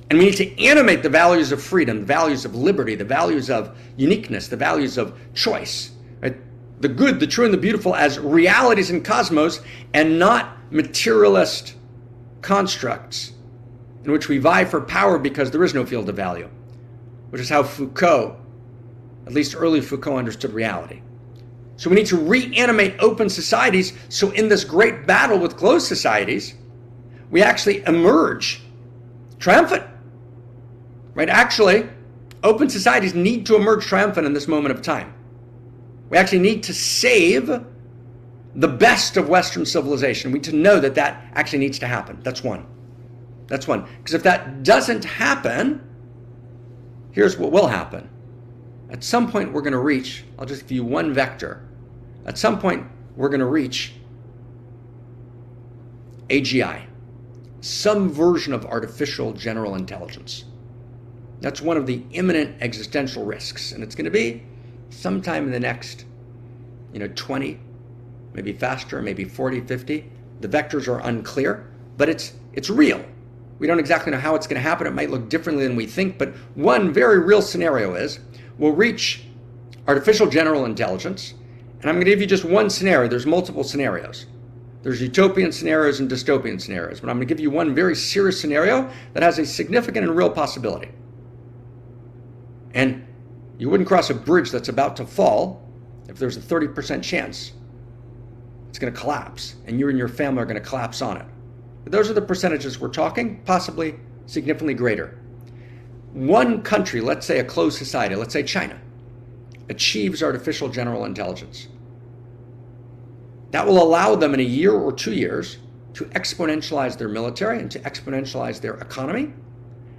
And we need to animate the values of freedom, the values of liberty, the values of uniqueness, the values of choice, right? The good, the true, and the beautiful as realities in cosmos, and not materialist constructs in which we vie for power because there is no field of value, which is how Foucault, at least early Foucault, understood reality. So we need to reanimate open societies, so in this great battle with closed societies, we actually emerge triumphant, right? Actually, open societies need to emerge triumphant in this moment of time. We actually need to save the best of Western civilization. We need to know that that actually needs to happen. That's one. That's one. Because if that doesn't happen, here's what will happen. At some point we're going to reach, I'll just give you one vector. At some point we're going to reach AGI, some version of artificial general intelligence. That's one of the imminent existential risks. And it's going to be sometime in the next 20, maybe faster, maybe 40, 50. The vectors are unclear, but it's real. We don't exactly know how it's going to happen. It might look differently than we think, but one very real scenario is we'll reach artificial general intelligence. And I'm going to give you just one scenario. There's multiple scenarios. There's utopian scenarios and dystopian scenarios, but I'm going to give you one very serious scenario that has a significant and real possibility. And you wouldn't cross a bridge that's about to fall if there's a 30% chance it's going to collapse, and you and your family are going to collapse on it. But those are the percentages we're talking, possibly significantly greater. One country, let's say a closed society, let's say China, achieves artificial general intelligence. That will allow them in a year or 2 years to exponentialize their military and to exponentialize their economy,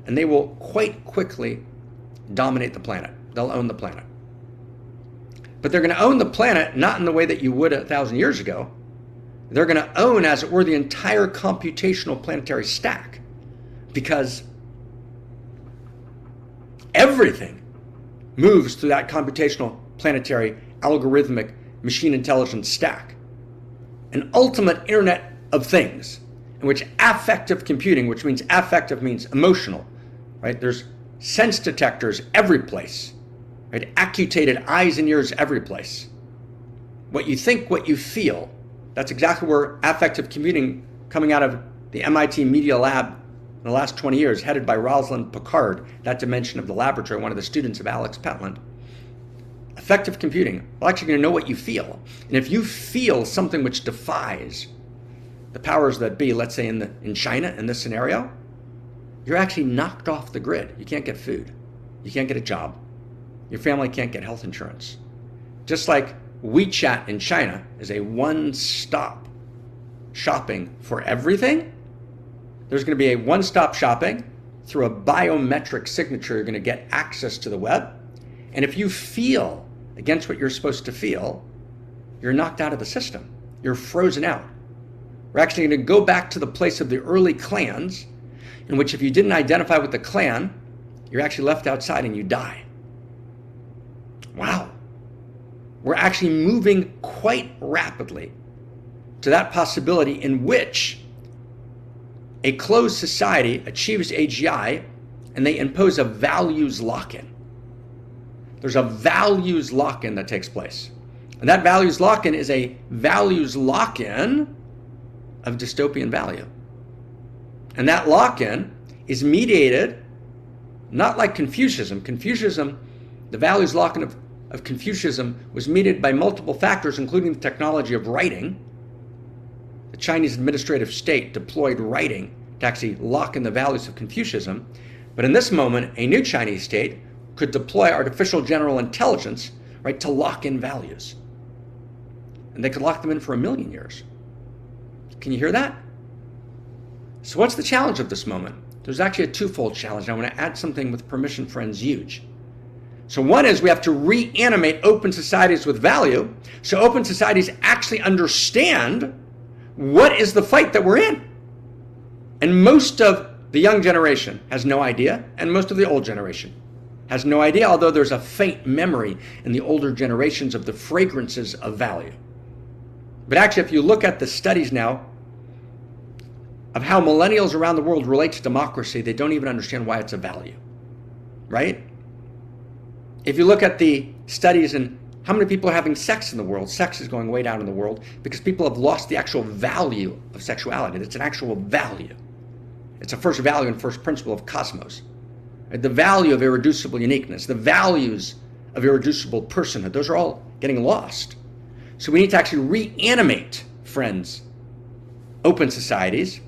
and they will quite quickly dominate the planet. They'll own the planet. But they're going to own the planet not in the way that you would 1,000 years ago. They're going to own, as it were, the entire computational planetary stack, because everything moves through that computational planetary algorithmic machine intelligence stack. An ultimate internet of things in which affective computing, which means affective means emotional, right? There's sense detectors every place, right? Accutated eyes and ears every place. What you think, what you feel, that's exactly where affective computing, coming out of the MIT Media Lab in the last 20 years, headed by Rosalind Picard, that dimension of the laboratory, one of the students of Alex Petland. Affective computing, well, actually going to know what you feel. And if you feel something which defies the powers that be, let's say in China, in this scenario, you're actually knocked off the grid. You can't get food. You can't get a job. your family can't get health insurance. Just like WeChat in China is a one-stop shopping for everything, there's going to be a one-stop shopping. Through a biometric signature, you're going to get access to the web. And if you feel against what you're supposed to feel, you're knocked out of the system. You're frozen out. We're actually going to go back to the place of the early clans, in which if you didn't identify with the clan, you're actually left outside and you die. Wow. We're actually moving quite rapidly to that possibility in which a closed society achieves AGI and they impose a values lock-in. There's a values lock-in that takes place. And that values lock-in is a values lock-in of dystopian value. And that lock-in is mediated not like Confucianism. Confucianism, the values lock-in of Confucianism was mediated by multiple factors, including the technology of writing. The Chinese administrative state deployed writing to actually lock in the values of Confucianism. But in this moment, a new Chinese state could deploy artificial general intelligence, right, to lock in values. And they could lock them in for 1,000,000 years. Can you hear that? So what's the challenge of this moment? There's actually a twofold challenge. I want to add something with permission, friends, huge. So one is we have to reanimate open societies with value, so open societies actually understand what is the fight that we're in. And most of the young generation has no idea, and most of the old generation has no idea, although there's a faint memory in the older generations of the fragrances of value. But actually, if you look at the studies now of how millennials around the world relate to democracy, they don't even understand why it's a value, right? If you look at the studies and how many people are having sex in the world, sex is going way down in the world because people have lost the actual value of sexuality. It's an actual value. It's a first value and first principle of cosmos. Right? The value of irreducible uniqueness, the values of irreducible personhood, those are all getting lost. So we need to actually reanimate, friends, open societies.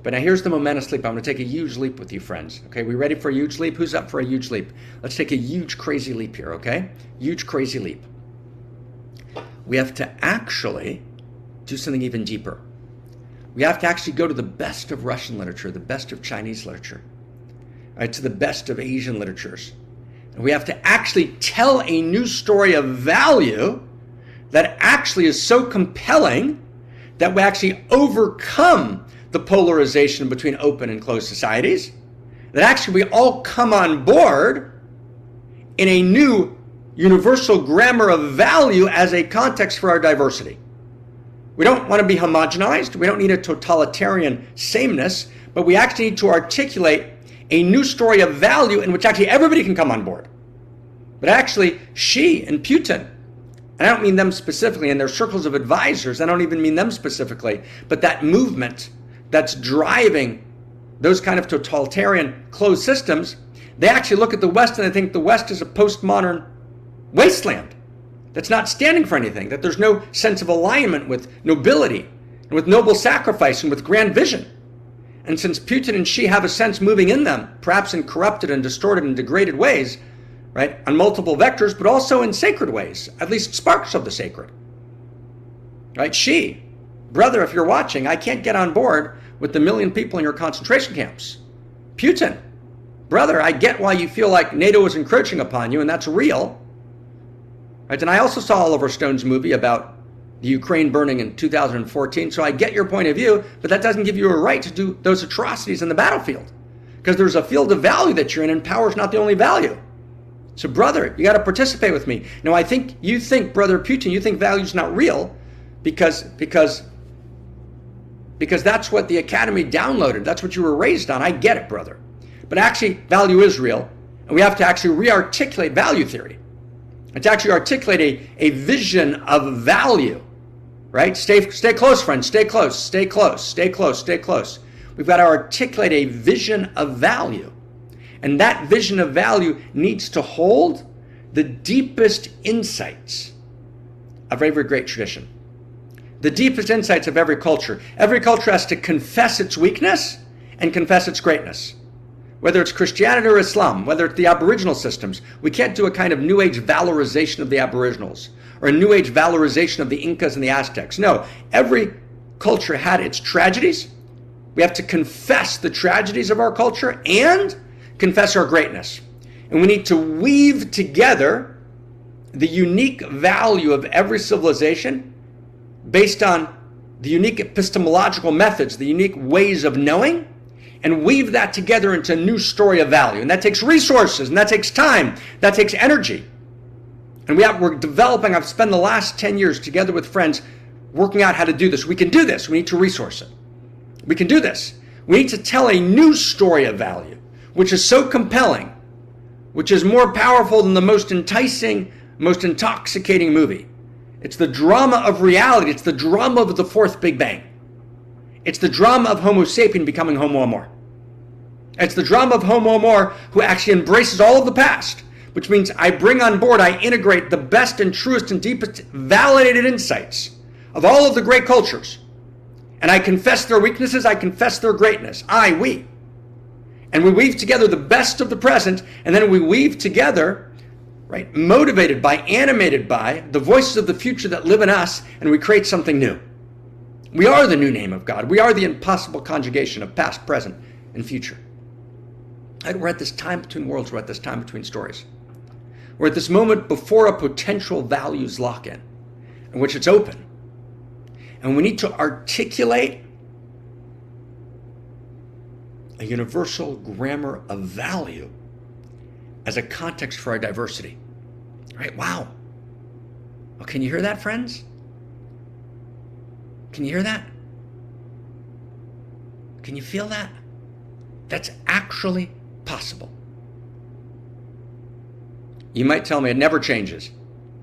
But now here's the momentous leap. I'm going to take a huge leap with you, friends. Okay, we ready for a huge leap? Who's up for a huge leap? Let's take a huge, crazy leap here, okay? Huge, crazy leap. We have to actually do something even deeper. We have to actually go to the best of Russian literature, the best of Chinese literature, right, to the best of Asian literatures. And we have to actually tell a new story of value that actually is so compelling that we actually overcome the polarization between open and closed societies, that actually we all come on board in a new universal grammar of value as a context for our diversity. We don't want to be homogenized. We don't need a totalitarian sameness, but we actually need to articulate a new story of value in which actually everybody can come on board. But actually, Xi and Putin, and I don't mean them specifically, and their circles of advisors, I don't even mean them specifically, but that movement that's driving those kind of totalitarian closed systems, they actually look at the West and they think the West is a postmodern wasteland that's not standing for anything, that there's no sense of alignment with nobility and with noble sacrifice and with grand vision. And since Putin and Xi have a sense moving in them, perhaps in corrupted and distorted and degraded ways, right, on multiple vectors, but also in sacred ways, at least sparks of the sacred. Right, Xi, brother, if you're watching, I can't get on board with the 1,000,000 people in your concentration camps. Putin, brother, I get why you feel like NATO is encroaching upon you, and that's real. Right? And I also saw Oliver Stone's movie about the Ukraine burning in 2014, so I get your point of view, but that doesn't give you a right to do those atrocities in the battlefield, because there's a field of value that you're in, and power is not the only value. So brother, you got to participate with me. Now I think you think, brother Putin, you think value is not real because that's what the academy downloaded. That's what you were raised on. I get it, brother. But actually, value is real. And we have to actually re-articulate value theory. And to actually articulate a vision of value, right? Stay close, friends. Stay close, stay close, stay close, stay close. We've got to articulate a vision of value. And that vision of value needs to hold the deepest insights of every great tradition. The deepest insights of every culture. Every culture has to confess its weakness and confess its greatness. whether it's Christianity or Islam, whether it's the Aboriginal systems. We can't do a kind of New Age valorization of the Aboriginals or a New Age valorization of the Incas and the Aztecs. No, every culture had its tragedies. We have to confess the tragedies of our culture and confess our greatness. And we need to weave together the unique value of every civilization based on the unique epistemological methods, the unique ways of knowing, and weave that together into a new story of value. And that takes resources, and that takes time, that takes energy. And we're developing, I've spent the last 10 years together with friends working out how to do this. We can do this. We need to resource it. We can do this. We need to tell a new story of value, which is so compelling, which is more powerful than the most enticing, most intoxicating movie. It's the drama of reality. It's the drama of the fourth Big Bang. It's the drama of Homo Sapiens becoming Homo Amor. It's the drama of Homo Amor who actually embraces all of the past, which means I bring on board, I integrate the best and truest and deepest validated insights of all of the great cultures. And I confess their weaknesses, I confess their greatness. We. And we weave together the best of the present, and then we weave together, right, motivated by, animated by the voices of the future that live in us, and we create something new. We are the new name of God. We are the impossible conjugation of past, present, and future. Right? We're at this time between worlds. We're at this time between stories. We're at this moment before a potential values lock-in, in which it's open. And we need to articulate a universal grammar of value as a context for our diversity. Right? Wow. Well, can you hear that, friends? Can you hear that? Can you feel that? That's actually possible. You might tell me it never changes.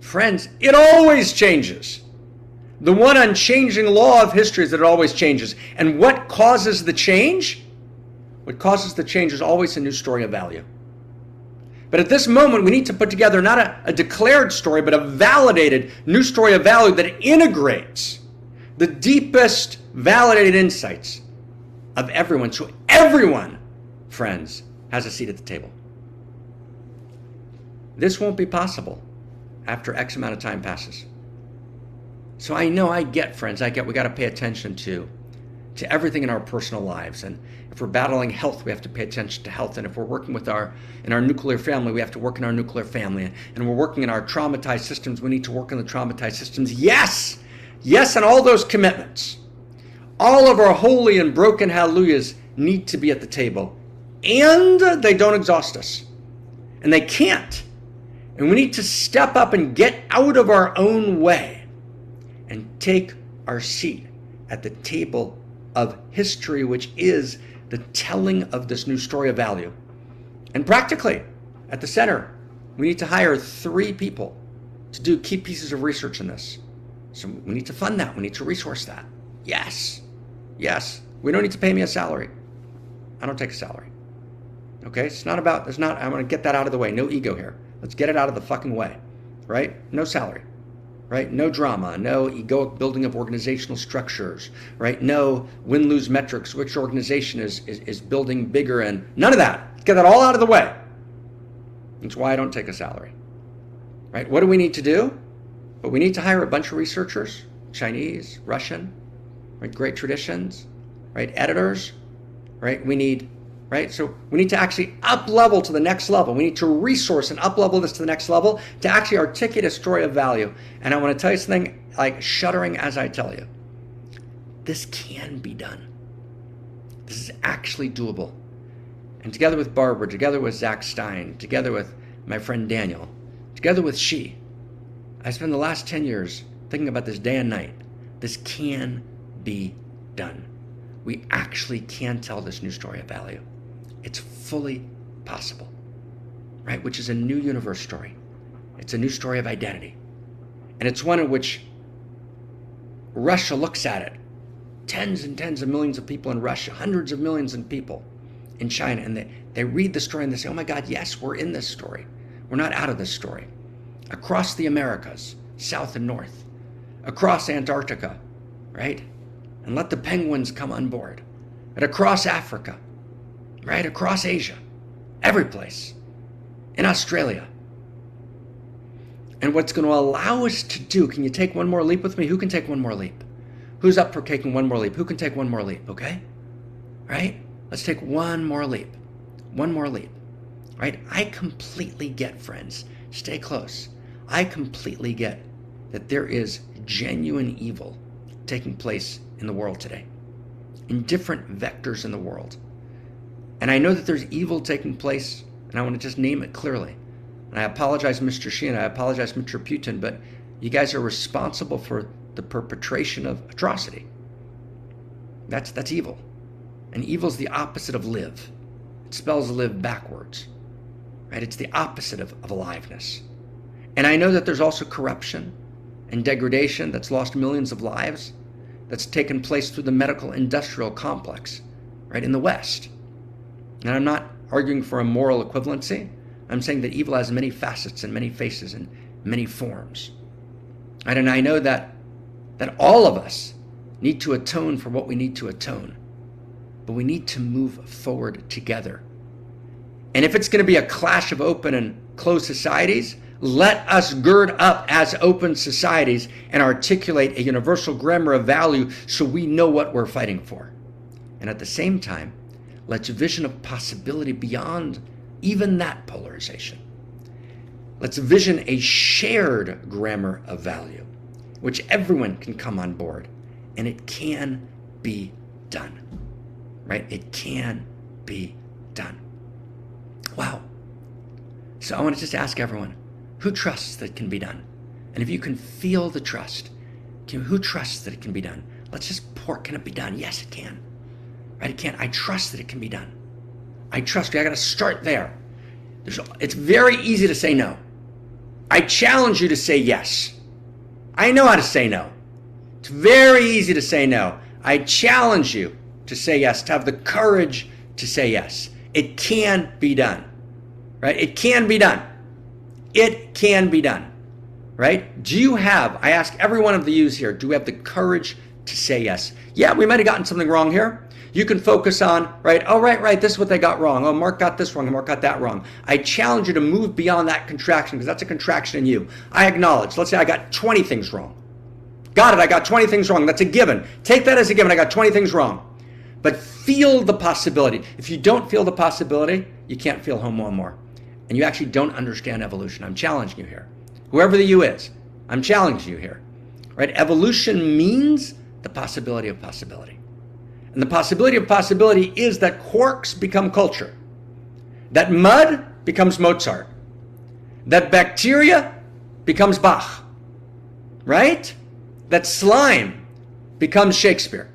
Friends, it always changes. The one unchanging law of history is that it always changes. And what causes the change? What causes the change is always a new story of value. But at this moment, we need to put together not a declared story, but a validated new story of value that integrates the deepest validated insights of everyone. So everyone, friends, has a seat at the table. This won't be possible after X amount of time passes. So I know, I get, friends, we got to pay attention to everything in our personal lives. And if we're battling health, we have to pay attention to health. And if we're working in our nuclear family, we have to work in our nuclear family. And we're working in our traumatized systems, we need to work in the traumatized systems. Yes, and all those commitments. All of our holy and broken hallelujahs need to be at the table. And they don't exhaust us. And they can't. And we need to step up and get out of our own way and take our seat at the table of history, which is the telling of this new story of value. And practically, at the center, we need to hire 3 people to do key pieces of research in this. So we need to fund that. We need to resource that. Yes. We don't need to pay me a salary. I don't take a salary. Okay? I want to get that out of the way. No ego here. Let's get it out of the fucking way. Right? No salary. Right? No drama, no egoic building of organizational structures, right? No win-lose metrics, which organization is building bigger, and none of that. Let's get that all out of the way. That's why I don't take a salary, right? What do we need to do? But we need to hire a bunch of researchers, Chinese, Russian, right? Great traditions, right? Editors, right? So we need to actually up-level to the next level. We need to resource and up-level this to the next level to actually articulate a story of value. And I want to tell you something, like shuddering as I tell you. This can be done. This is actually doable. And together with Barbara, together with Zach Stein, together with my friend Daniel, together with I spent the last 10 years thinking about this day and night. This can be done. We actually can tell this new story of value. It's fully possible, right? Which is a new universe story. It's a new story of identity. And it's one in which Russia looks at it. Tens and tens of millions of people in Russia, hundreds of millions of people in China, and they read the story and they say, oh my God, yes, we're in this story. We're not out of this story. Across the Americas, south and north, across Antarctica, right? And let the penguins come on board. And across Africa, right? Across Asia, every place, in Australia. And what's going to allow us to do, can you take one more leap with me? Who can take one more leap? Who's up for taking one more leap? Who can take one more leap, okay? Right? Let's take one more leap. One more leap, right? I completely get, friends, stay close. I completely get that there is genuine evil taking place in the world today, in different vectors in the world. And I know that there's evil taking place, and I want to just name it clearly. And I apologize, Mr. Xi, and I apologize, Mr. Putin, but you guys are responsible for the perpetration of atrocity. That's evil. And evil is the opposite of live. It spells live backwards, right? It's the opposite of aliveness. And I know that there's also corruption and degradation that's lost millions of lives, that's taken place through the medical industrial complex, right, in the West. And I'm not arguing for a moral equivalency. I'm saying that evil has many facets and many faces and many forms. And I know that all of us need to atone for what we need to atone, but we need to move forward together. And if it's going to be a clash of open and closed societies, let us gird up as open societies and articulate a universal grammar of value so we know what we're fighting for. And at the same time, let's vision a possibility beyond even that polarization. Let's vision a shared grammar of value, which everyone can come on board, and it can be done, right? It can be done. Wow. So I want to just ask everyone, who trusts that it can be done? And if you can feel the trust, who trusts that it can be done? Let's just pour, can it be done? Yes, it can. Right? It can. I trust that it can be done. I trust you. I got to start there. It's very easy to say no. I challenge you to say yes. I know how to say no. It's very easy to say no. I challenge you to say yes, to have the courage to say yes. It can be done, right? It can be done. It can be done, right? Do you have, I ask every one of the yous here, do we have the courage to say yes? Yeah, we might have gotten something wrong here. You can focus on, right, oh, right, this is what they got wrong. Oh, Mark got this wrong, and Mark got that wrong. I challenge you to move beyond that contraction, because that's a contraction in you. I acknowledge, let's say I got 20 things wrong. Got it, I got 20 things wrong. That's a given. Take that as a given. I got 20 things wrong. But feel the possibility. If you don't feel the possibility, you can't feel Homo Amor. And you actually don't understand evolution. I'm challenging you here. Whoever the you is, I'm challenging you here. Right? Evolution means the possibility of possibility. And the possibility of possibility is that quarks become culture. That mud becomes Mozart. That bacteria becomes Bach. Right? That slime becomes Shakespeare.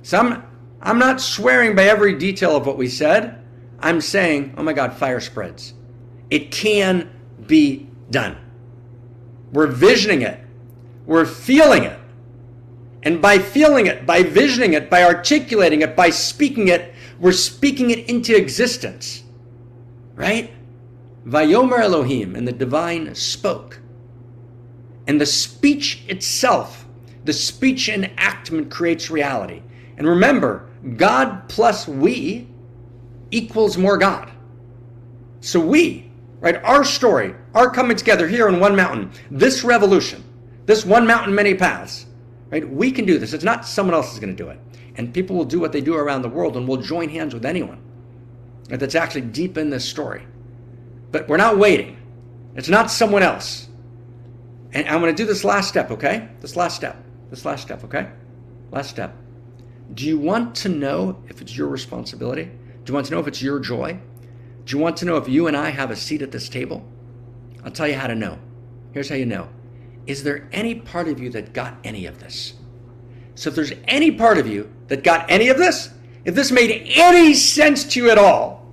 So I'm not swearing by every detail of what we said. I'm saying, oh my God, fire spreads. It can be done. We're visioning it. We're feeling it. And by feeling it, by visioning it, by articulating it, by speaking it, we're speaking it into existence. Right? Vayomer Elohim, and the divine spoke. And the speech itself, the speech enactment creates reality. And remember, God plus we equals more God. So we, right, our story, our coming together here in one mountain, this revolution, this one mountain, many paths, right? We can do this. It's not someone else is going to do it. And people will do what they do around the world, and we'll join hands with anyone, right, that's actually deep in this story. But we're not waiting. It's not someone else. And I'm going to do this last step, okay? This last step, okay? Last step. Do you want to know if it's your responsibility? Do you want to know if it's your joy? Do you want to know if you and I have a seat at this table? I'll tell you how to know. Here's how you know. Is there any part of you that got any of this? So if there's any part of you that got any of this, if this made any sense to you at all,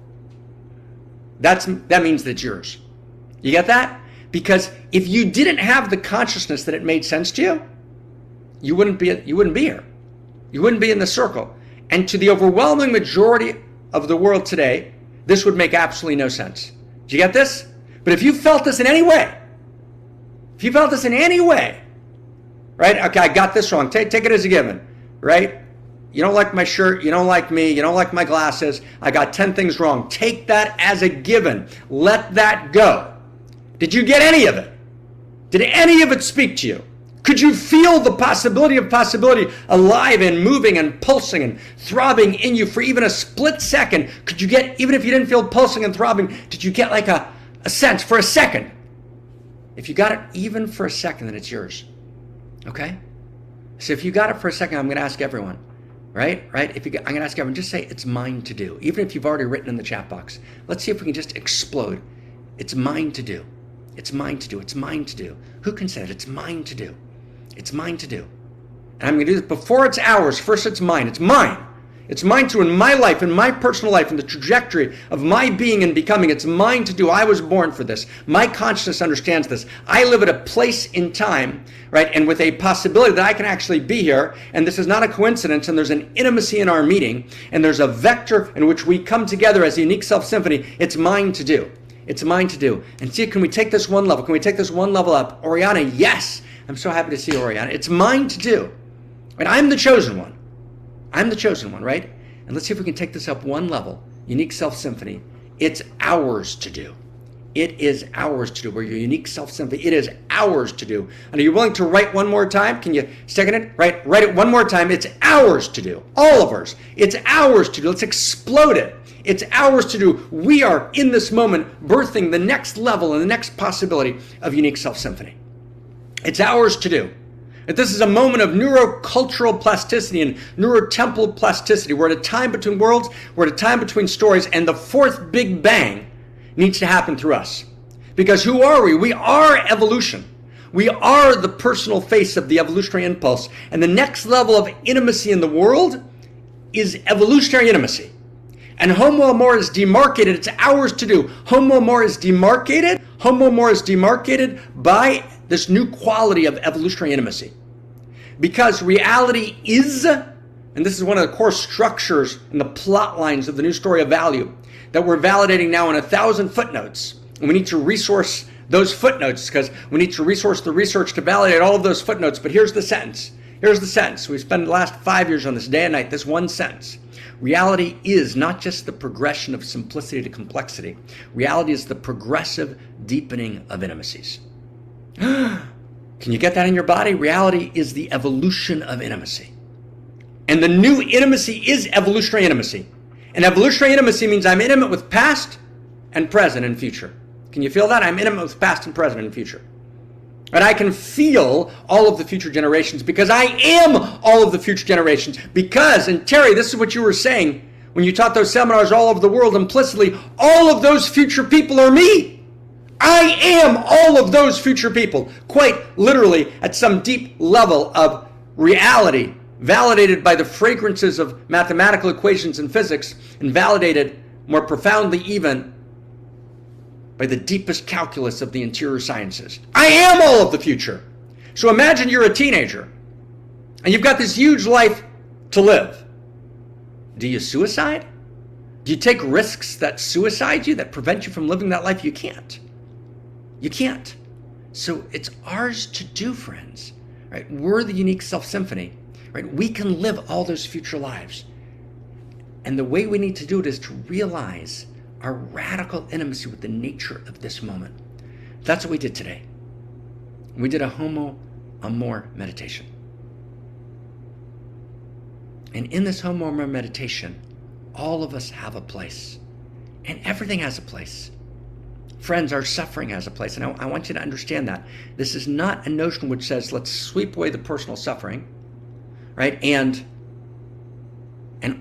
that means that it's yours. You get that? Because if you didn't have the consciousness that it made sense to you, you wouldn't be here. You wouldn't be in the circle. And to the overwhelming majority of the world today, this would make absolutely no sense. Do you get this? But if you felt this in any way, right? Okay, I got this wrong. Take it as a given, right? You don't like my shirt, you don't like me, you don't like my glasses, I got 10 things wrong. Take that as a given. Let that go. Did you get any of it? Did any of it speak to you? Could you feel the possibility of possibility alive and moving and pulsing and throbbing in you for even a split second? Could you get, even if you didn't feel pulsing and throbbing, did you get like a sense for a second? If you got it even for a second, then it's yours. Okay? So if you got it for a second, I'm going to ask everyone. Right? I'm going to ask everyone, just say, it's mine to do. Even if you've already written in the chat box. Let's see if we can just explode. It's mine to do. It's mine to do. It's mine to do. Who can say it? It's mine to do. It's mine to do. And I'm going to do this before it's ours. First, it's mine. It's mine. It's mine to, in my life, in my personal life, in the trajectory of my being and becoming. It's mine to do. I was born for this. My consciousness understands this. I live at a place in time, right, and with a possibility that I can actually be here, and this is not a coincidence, and there's an intimacy in our meeting, and there's a vector in which we come together as a unique self symphony. It's mine to do. It's mine to do. And see, can we take this one level? Can we take this one level up? Oriana, yes. I'm so happy to see Oriana. It's mine to do. And I'm the chosen one. I'm the chosen one, right? And let's see if we can take this up one level. Unique Self Symphony. It's ours to do. It is ours to do. We're your unique self symphony. It is ours to do. And are you willing to write one more time? Can you second it? Write it one more time. It's ours to do. All of ours. It's ours to do. Let's explode it. It's ours to do. We are in this moment birthing the next level and the next possibility of unique self symphony. It's ours to do. That this is a moment of neurocultural plasticity and neurotemporal plasticity. We're at a time between worlds, we're at a time between stories, and the fourth big bang needs to happen through us. Because who are we? We are evolution. We are the personal face of the evolutionary impulse. And the next level of intimacy in the world is evolutionary intimacy. And Homo Amor is demarcated. It's ours to do. Homo Amor is demarcated. Homo Amor is demarcated by this new quality of evolutionary intimacy. Because reality is, and this is one of the core structures and the plot lines of the new story of value, that we're validating now in 1,000 footnotes. And we need to resource those footnotes because we need to resource the research to validate all of those footnotes. But here's the sentence. Here's the sentence. We spent the last 5 years on this day and night, this one sentence. Reality is not just the progression of simplicity to complexity. Reality is the progressive deepening of intimacies. Can you get that in your body? Reality is the evolution of intimacy. And the new intimacy is evolutionary intimacy. And evolutionary intimacy means I'm intimate with past and present and future. Can you feel that? I'm intimate with past and present and future. And I can feel all of the future generations because I am all of the future generations. Because, and Terry, this is what you were saying when you taught those seminars all over the world implicitly, all of those future people are me. I am all of those future people, quite literally at some deep level of reality, validated by the fragrances of mathematical equations and physics, and validated more profoundly even by the deepest calculus of the interior sciences. I am all of the future. So imagine you're a teenager, and you've got this huge life to live. Do you suicide? Do you take risks that suicide you, that prevent you from living that life? You can't. You can't. So it's ours to do, friends. Right? We're the unique self symphony. Right? We can live all those future lives. And the way we need to do it is to realize our radical intimacy with the nature of this moment. That's what we did today. We did a Homo Amor meditation. And in this Homo Amor meditation, all of us have a place. And everything has a place. Friends, our suffering has a place, and I want you to understand that. This is not a notion which says, let's sweep away the personal suffering, right? And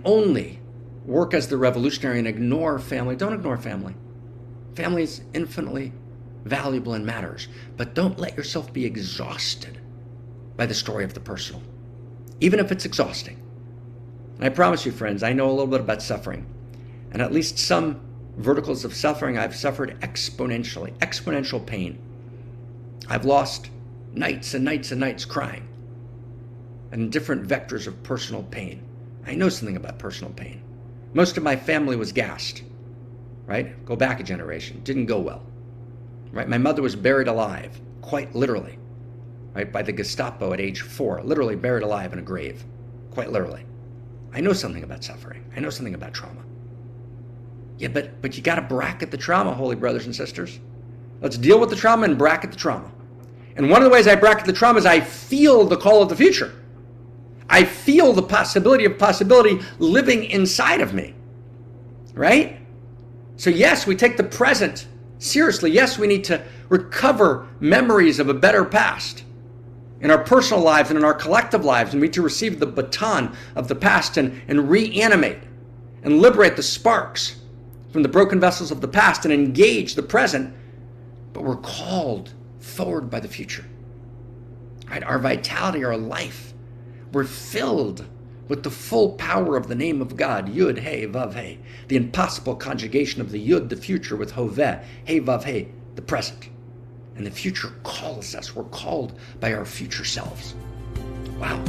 only work as the revolutionary and ignore family. Don't ignore family. Family is infinitely valuable and matters, but don't let yourself be exhausted by the story of the personal, even if it's exhausting. And I promise you, friends, I know a little bit about suffering, and at least some verticals of suffering, I've suffered exponentially, exponential pain. I've lost nights and nights and nights crying and different vectors of personal pain. I know something about personal pain. Most of my family was gassed, right? Go back a generation. Didn't go well, right? My mother was buried alive, quite literally, right? By the Gestapo at age 4, literally buried alive in a grave, quite literally. I know something about suffering. I know something about trauma. Yeah, but you got to bracket the trauma, holy brothers and sisters. Let's deal with the trauma and bracket the trauma. And one of the ways I bracket the trauma is I feel the call of the future. I feel the possibility of possibility living inside of me, right? So yes, we take the present seriously. Yes, we need to recover memories of a better past in our personal lives and in our collective lives, and we need to receive the baton of the past and reanimate and liberate the sparks from the broken vessels of the past and engage the present. But we're called forward by the future, right? Our vitality, our life, we're filled with the full power of the name of God, Yud, He, Vav, He, the impossible conjugation of the Yud, the future, with Hoveh, He, Vav, He, the present. And the future calls us. We're called by our future selves. Wow.